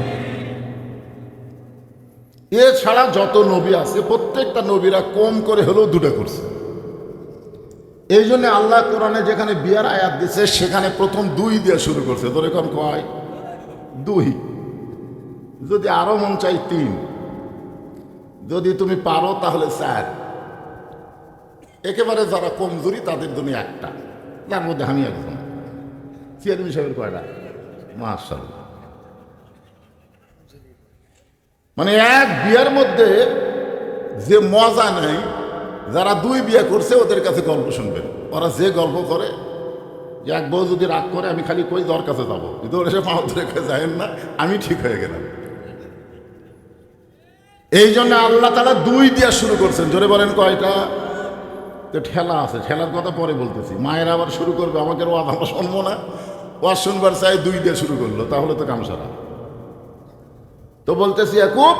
এছাড়া যত নবী আছে প্রত্যেকটা নবীরা কম করে হলেও 2টা করছে। এই জন্য আল্লাহ কোরআনে যেখানে বিয়ার আয়াত দিচ্ছে সেখানে প্রথম 2 দিয়ে শুরু করছে। ধরে কোন কয়? 2। যদি আরো মন চাই 3, যদি তুমি পারো তাহলে 4। একেবারে যারা কমজোরি তাদের জন্য 1টা, তার মধ্যে আমি একজন। চেয়ারম্যান সাহেবের কয়টা? মাশাআল্লাহ। মানে এক বিয়ার মধ্যে যে মজা নেই, যারা 2 বিয়ে করছে ওদের কাছে গল্প শুনবেন। ওরা যে গল্প করে, যে এক বউ যদি রাগ করে, আমি খালি কই দর কাছে যাবো, কিন্তু ওরা সে পাও ধরে যায়েন না, আমি ঠিক হয়ে গেলাম। এই জন্য আল্লাহ তাআলা 2 দিয়া শুরু করছেন। জোরে বলেন কয়টা? তো ঠেলা আছে, ঠেলার কথা পরে বলতেছি। মায়ের আবার শুরু করবে, আমাকে ওয়াজ আমরা শুনবো না, ওয়াজ শুনবার চাই 2 দিয়ে শুরু করলো, তাহলে তো কাম সারা। তো বলতেছি, ইয়াকুব,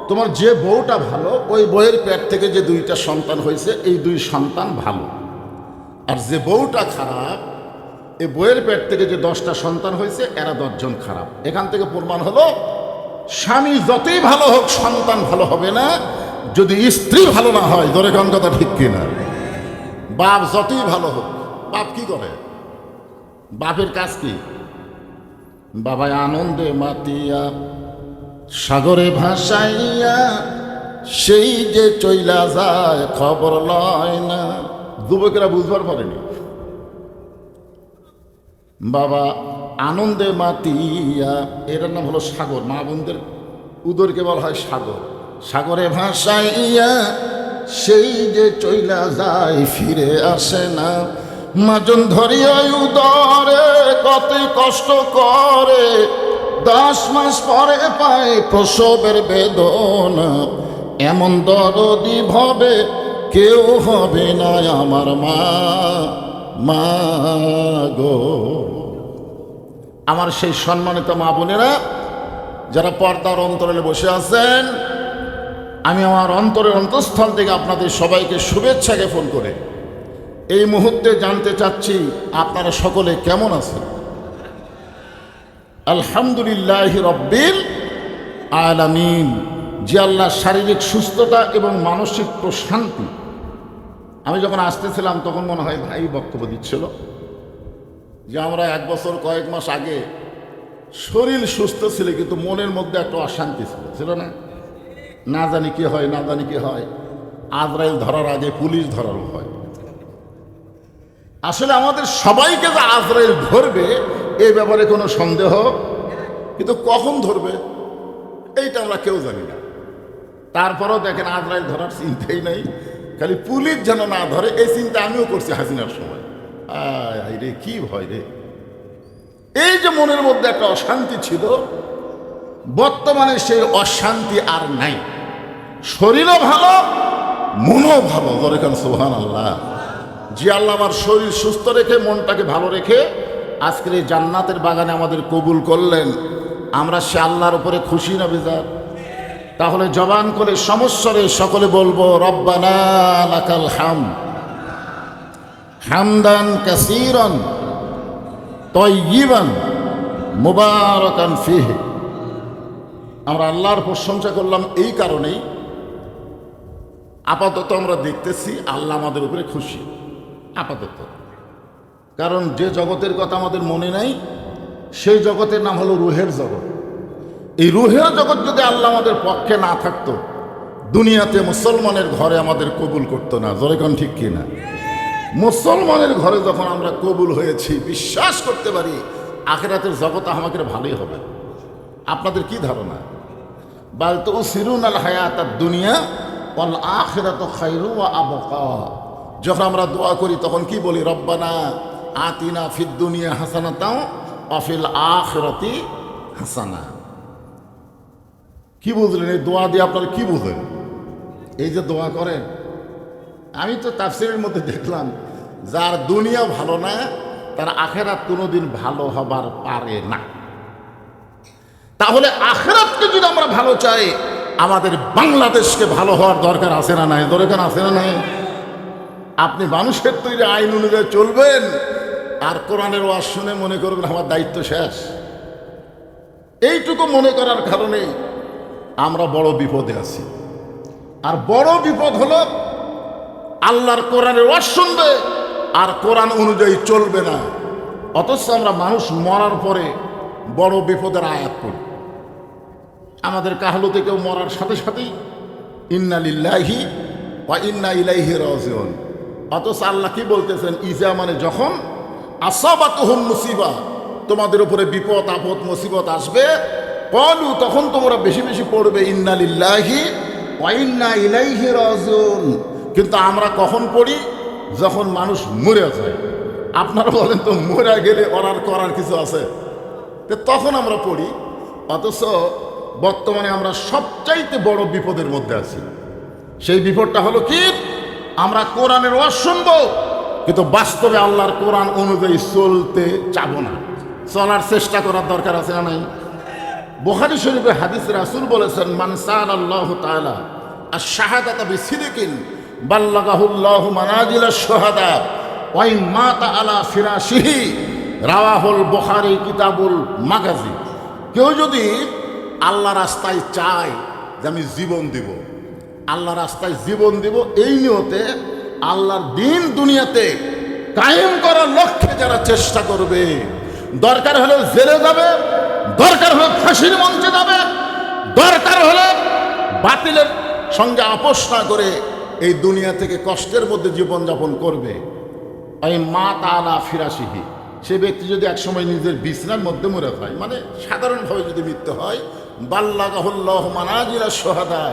তোমার যে বউটা ভালো, ওই বউয়ের পেট থেকে যে 2টা সন্তান হয়েছে, এই 2 সন্তান ভালো। আর যে বউটা খারাপ, এই বউয়ের পেট থেকে যে 10টা সন্তান হয়েছে, এরা 10 জন খারাপ। এখান থেকে প্রমাণ হলো, স্বামী যতই ভালো হোক সন্তান ভালো হবে না যদি স্ত্রী ভালো না হয়। ধরে কোন কথা ঠিক কিনা? বাপ যতই ভালো হোক, বাপ কি করে? বাপের কাজ কি? বাবা আনন্দে মাতিয়া সাগরে ভাসাইয়া সেই যে চইলা যায় খবর লয় না। যুবকেরা বুঝবার পারেনি। বাবা আনন্দে মাতিয়া, এটার নাম হলো সাগর। মা বোনদের উদরকে বলা হয় সাগর। সাগরে ভাসাইয়া সেই যে চইলা যায় ফিরে আসে না, মাজন ধরিয়া উদরে কত কষ্ট করে, 10 মাস পরে পায় প্রসবের বেদনা। এমন দরদি ভাবে কেউ হবে না আমার মা, মা গো। আমার সেই সম্মানিত মা বোনেরা যারা পর্দার অন্তরালে বসে আছেন, আমি আমার অন্তরের অন্তঃস্থল থেকে আপনাদের সবাইকে শুভেচ্ছা জ্ঞাপন করে এই মুহূর্তে জানতে চাচ্ছি আপনারা সকলে কেমন আছেন। আলহামদুলিল্লাহ রব্বিল আলামিন। যে আল্লাহ শারীরিক সুস্থতা এবং মানসিক প্রশান্তি। আমি যখন আসতেছিলাম তখন মনে হয় ভাই বক্তব্য দিচ্ছিল যে আমরা 1 বছর কয়েক মাস আগে শরীর সুস্থ ছিল কিন্তু মনের মধ্যে একটা অশান্তি ছিল না? না জানি কি হয়, না জানি কি হয়। আজরাইল ধরার আগে পুলিশ ধরার হয়। আসলে আমাদের সবাইকে যে আজরাইল ধরবে এই ব্যাপারে কোনো সন্দেহ, কিন্তু কখন ধরবে এইটা আমরা কেউ জানি না। তারপরেও দেখেন আজরাইল ধরার চিন্তাই নাই, খালি পুলিশ যেন না ধরে এই চিন্তা আমিও করছি হাসিনার সময়। আয় রে কি ভয় রে। এই যে মনের মধ্যে একটা অশান্তি ছিল, বর্তমানে সেই অশান্তি আর নাই। শরীরও ভালো, মনও ভালো। বলেন সুবহানাল্লাহ। যে আল্লাহ আমার শরীর সুস্থ রেখে মনটাকে ভালো রেখে আজকের এই জান্নাতের বাগানে আমাদের কবুল করলেন, আমরা সে আল্লাহর উপরে খুশি না বেজার? তাহলে জবান করে সমস্বরে সকলে বলবো রব্বানা লাকাল হামদ হামদান কাসীরান তাইয়িবান মুবারাকান ফীহি। আমরা আল্লাহর প্রশংসা করলাম এই কারণেই, আপাতত আমরা দেখতেছি আল্লাহ আমাদের উপরে খুশি আপাতত। কারণ যে জগতের কথা আমাদের মনে নাই সেই জগতের নাম হলো রুহের জগৎ। এই রুহের জগৎ যদি আল্লাহ আমাদের পক্ষে না থাকতো, দুনিয়াতে মুসলমানের ঘরে আমাদের কবুল করতো না। জোরে কোন ঠিক কিনা? মুসলমানের ঘরে যখন আমরা কবুল হয়েছি, বিশ্বাস করতে পারি আখিরাতের জগৎ আমাদের ভালোই হবে। আপনাদের কি ধারণা? বাল তুসিরুনাল হায়াতাদ দুনিয়া ওয়াল আখিরাতু খায়রু ওয়া আবকা। যখন আমরা দোয়া করি তখন কি বলি? রব্বানা আতিনা ফিদ দুনিয়া হাসানাতাও ওয়া ফিল আখিরাতি হাসানা। কি বুঝলেন এই দোয়া দিয়ে? আপনারা কি বুঝলেন? এই যে দোয়া করেন, আমি তো তাফসীরের মধ্যে দেখলাম যার দুনিয়া ভালো না তার আখিরাত কোনোদিন ভালো হবার পারে না। তাহলে আখিরাতকে যদি আমরা ভালো চাই, আমাদের বাংলাদেশকে ভালো হওয়ার দরকার আছে না নাই? দরকার আছে না নাই? আপনি মানুষের তৈরি আইন অনুযায়ী চলবেন আর কোরআনের ওয়াজ শুনে মনে করবেন আমার দায়িত্ব শেষ। এইটুকু মনে করার কারণে আমরা বড় বিপদে আছি। আর বড় বিপদ হলো আল্লাহর কোরআনের ওয়াজ শুনবে আর কোরআন অনুযায়ী চলবে না, অথচ আমরা মানুষ মরার পরে বড় বিপদের আয়াত করি। আমাদের কাহলতে কেউ মরার সাথে সাথেই ইন্না লিল্লাহি ওয়া ইন্না ইলাইহি রাজিউন। অথচ আল্লাহ কি বলতেছেন? ইজা মানে যখন, আসাবাতুহুম মুসিবা, তোমাদের উপরে বিপদ আপদ মুসিবত আসবে, ক্বালু তখন তোমরা বেশি বেশি পড়বে ইন্না লিল্লাহি ওয়া ইন্না ইলাইহি রাজিউন। কিন্তু আমরা কখন পড়ি? যখন মানুষ মরে যায়। আপনারা বলেন তো মরে গেলে করার কিছু আছে? তখন আমরা পড়ি। অথচ বর্তমানে আমরা সবচাইতে বড় বিপদের মধ্যে আছি। সেই বিপদটা হলো কি? আমরা কোরআনের ওয়াজ শুনবো কিন্তু বাস্তবে আল্লাহর কোরআন অনুযায়ী চলতে চাবো না। চলার চেষ্টা করার দরকার আছে না নাই? বুখারী শরীফে হাদিস রাসূল বলেছেন, মান সাআলাল্লাহু তাআলা আশ-শাহাদাতা বিসিদকিন বাল্লাগাহুল্লাহু মানাজিলাশ শুহাদা ওয়া ইন মাতা আলা ফিরাশিহি। রাওয়াহুল বুখারী কিতাবুল মাগাজি। কেউ যদি আল্লাহ রাস্তায় চায় যে আমি জীবন দিব, আল্লাহ রাস্তায় জীবন দিব, এই নিয়তে আল্লাহর দিন দুনিয়াতে কায়েম করার লক্ষ্যে যারা চেষ্টা করবে, দরকার হলে জেলে যাবে, দরকার হলে ফাঁসির মঞ্চে যাবে, দরকার হলে বাতিলের সঙ্গে আপোষ না করে এই দুনিয়া থেকে কষ্টের মধ্যে জীবনযাপন করবে। এই মা তাআলা ফিরাশিহি, সে ব্যক্তি যদি একসময় নিজের বিছনার মধ্যে মরে যায়, মানে সাধারণভাবে যদি মৃত্যু হয়, বাল্লাগাহুল্লাহু মানাজিলাশ শুহাদা,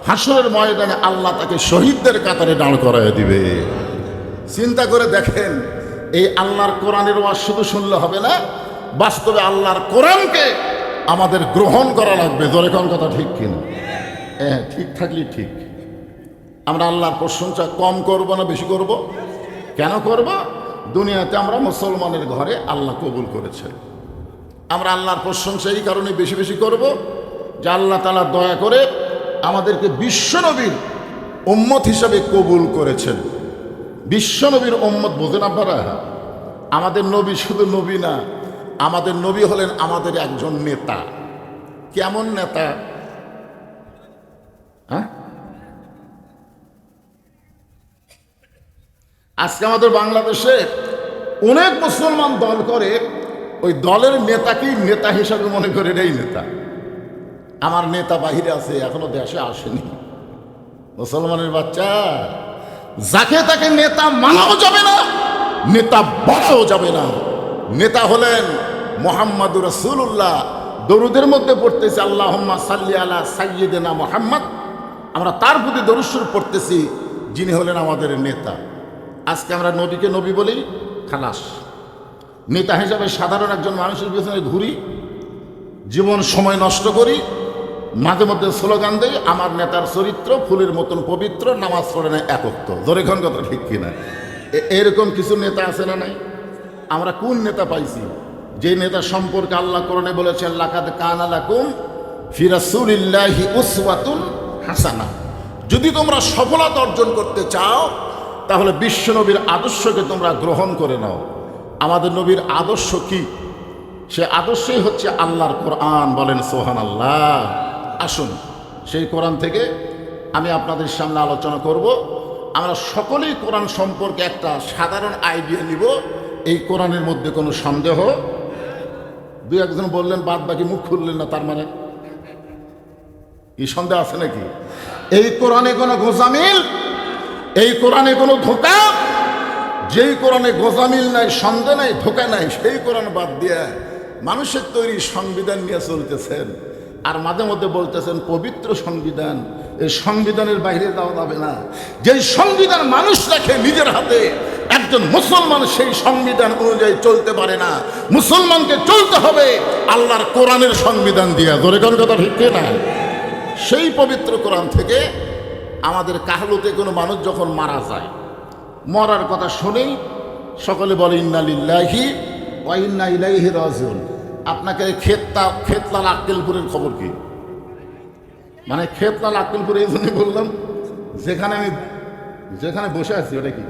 হাসরের ময়দানে আল্লাহ তাকে শহীদদের কাতারে দাঁড় করায় দিবে। চিন্তা করে দেখেন, এই আল্লাহর কোরআনের ওয়াজ শুধু শুনলে হবে না, বাস্তবে আল্লাহর কোরআনকে আমাদের গ্রহণ করা লাগবে। জোরে কোন কথা ঠিক কিনা? হ্যাঁ, ঠিক থাকলেই ঠিক। আমরা আল্লাহর প্রশংসা কম করব না বেশি করব? কেন করব? দুনিয়াতে আমরা মুসলমানের ঘরে আল্লাহ কবুল করেছেন। আমরা আল্লাহর প্রশংসা এই কারণে বেশি বেশি করব যে আল্লাহ তাআলা দয়া করে আমাদেরকে বিশ্বনবীর উম্মত হিসাবে কবুল করেছেন। বিশ্বনবীর উম্মত বোঝেন আপনারা? আমাদের নবী শুধু নবী না, আমাদের নবী হলেন আমাদের একজন নেতা। কেমন নেতা? হ্যাঁ, আজকে আমাদের বাংলাদেশে অনেক মুসলমান দল করে, ওই দলের নেতাকেই নেতা হিসাবে মনে করে এটাই নেতা। আমার নেতা বাহিরে আছে, এখনো দেশে আসেনি। মুসলমানের বাচ্চা, যাকে তাকে নেতা মানাও যাবে না, নেতা বলাও যাবে না। নেতা হলেন মুহাম্মাদুর রাসূলুল্লাহ। দরুদের মধ্যে পড়তেছি আল্লাহুম্মা সাল্লি আলা সাইয়্যিদিনা মুহাম্মদ। আমরা তার প্রতি দরুদ শরীফ পড়তেছি, যিনি হলেন আমাদের নেতা। আজকে আমরা নবীকে নবী বলি, খালাস। নেতা হিসাবে সাধারণ একজন মানুষের পেছনে ঘুরি, জীবন সময় নষ্ট করি, মাঝে মধ্যে স্লোগান দেই, আমার নেতার চরিত্র ফুলের মতন পবিত্র, নামাজ পড়ে না একত্র। জোরে কোন কথা ঠিক কিনা? এরকম কিছু নেতা আছে না নাই? আমরা কোন নেতা পাইছি যে নেতা সম্পর্কে আল্লাহ কোরআনে বলেছেন লাকাদ কানা লাকুম ফি রাসূলিল্লাহি উসওয়াতুন হাসানা। যদি তোমরা সফলতা অর্জন করতে চাও তাহলে বিশ্বনবীর আদর্শকে তোমরা গ্রহণ করে নাও। আমাদের নবীর আদর্শ কি? সে আদর্শই হচ্ছে আল্লাহর কোরআন। বলেন সুবহানাল্লাহ। আসুন সেই কোরআন থেকে আমি আপনাদের সামনে আলোচনা করব। আমরা সকলেই কোরআন সম্পর্কে একটা সাধারণ আইডিয়া নিব। এই কোরআনের মধ্যে কোনো সন্দেহ, দুই একজন বললেন বাদ বাকি মুখ খুললেন না, তার মানে কি সন্দেহ আছে নাকি? এই কোরআনে কোনো গোজামিল, এই কোরআনে কোনো ধোঁকা, যেই কোরআনে গোজামিল নাই, সন্দেহ নাই, ধোঁকা নাই, সেই কোরআন বাদ দিয়ে মানুষের তৈরি সংবিধান নিয়ে চলতেছেন। আর মাঝে মধ্যে বলতেছেন পবিত্র সংবিধান। এই সংবিধানের বাইরে যাওয়া যাবে না। যেই সংবিধান মানুষ রাখে নিজের হাতে, একজন মুসলমান সেই সংবিধান অনুযায়ী চলতে পারে না। মুসলমানকে চলতে হবে আল্লাহর কোরআনের সংবিধান দিয়ে। জোরে কোন কথা ঠিক না? সেই পবিত্র কোরআন থেকে আমাদের কাহলুতে কোনো মানুষ যখন মারা যায়, মরার কথা শুনেই সকলে বলে ইন্না লিল্লাহি ওয়া ইন্না ইলাইহি রাজিউন। আপনাকে খেতলাল আক্কেলপুরের খবর কি? মানে খেতলাল আক্কেলপুর এই জন্য বললাম, যেখানে বসে আছি ওটা কি?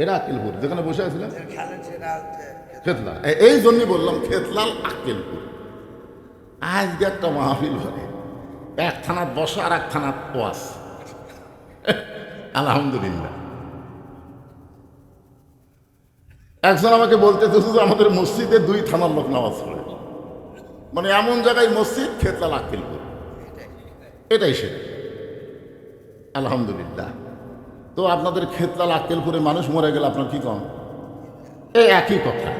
এরা আক্কেলপুর, যেখানে বসে আছিলাম খেতলা, এই জন্যই বললাম খেতলাল আক্কেলপুর। আজকে একটা মাহফিল হয়, এক থানাত বসা আর এক থানাত ওয়াজ। আলহামদুলিল্লাহ। একজন আমাকে বলতেছে যে আমাদের মসজিদে 2 থানার লোক নামাজ পড়ে। মানে এমন জায়গায় মসজিদ খেতলাল আক্কেলপুর, এটাই সে। আলহামদুলিল্লাহ। তো আপনাদের খেতলাল আক্কেলপুরে মানুষ মরে গেলে আপনার কি কম? এই একই কথা।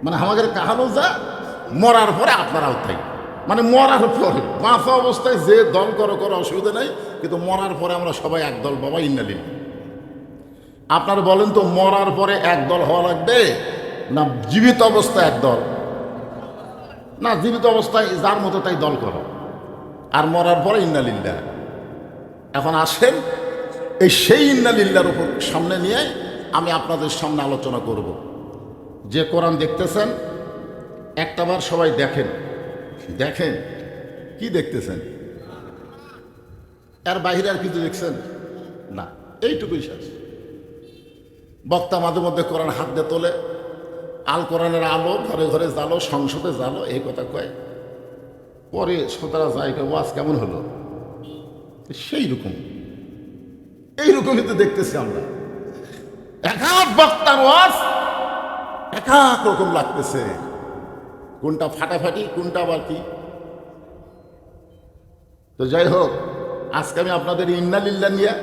মানে আমাদের কাহানো যা, মরার পরে আপনারাও তাই। মানে মরার পরে বাঁচা অবস্থায় যে দল করো অসুবিধা নেই, কিন্তু মরার পরে আমরা সবাই এক দল। বাবা ইন্নালিল। আপনারা বলেন তো মরার পরে এক দল হওয়া লাগবে না জীবিত অবস্থায় এক দল? না, জীবিত অবস্থায় যার মতো তাই দল করো, আর মরার পরে ইন্নালিল্লাহ। এখন আসেন এই সেই ইন্নালিল্লাহর উপর সামনে নিয়ে আমি আপনাদের সামনে আলোচনা করব। যে কোরআন দেখতেছেন একটাবার সবাই দেখেন। দেখেন কি দেখতেছেন? এর বাইরে আর কিছু দেখছেন না? এইটুকুই শেষ। বক্তা মাঝে মধ্যে কোরআন হাত দিয়ে তোলে, আল কোরআনের আলো ঘরে ঘরে জালো, সংসদে জালো, এই কথা কয়। পরে শ্রোতারা যায়, ওয়াজ কেমন হলো? সেই রকম, এইরকমই তো দেখতেছি আমরা। এক এক বক্তার ওয়াজ এক এক রকম লাগতেছে, কোনটা ফাটাফাটি, কোনটা আবার কি। তো যাই হোক, আজকে আমি আপনাদের ইন্নালিল্লাহ নিয়ে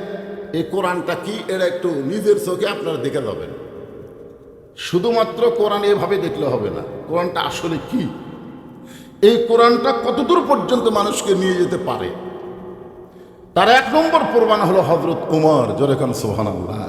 এই কোরআনটা কি এরা একটু নিজের চোখে আপনারা দেখে যাবেন। শুধুমাত্র কোরআন এভাবে দেখলে হবে না, কোরআনটা আসলে কি, এই কোরআনটা কতদূর পর্যন্ত মানুষকে নিয়ে যেতে পারে। তার 1 নম্বর প্রমাণ হলো হযরত উমর। জোরে খান সুবহানাল্লাহ।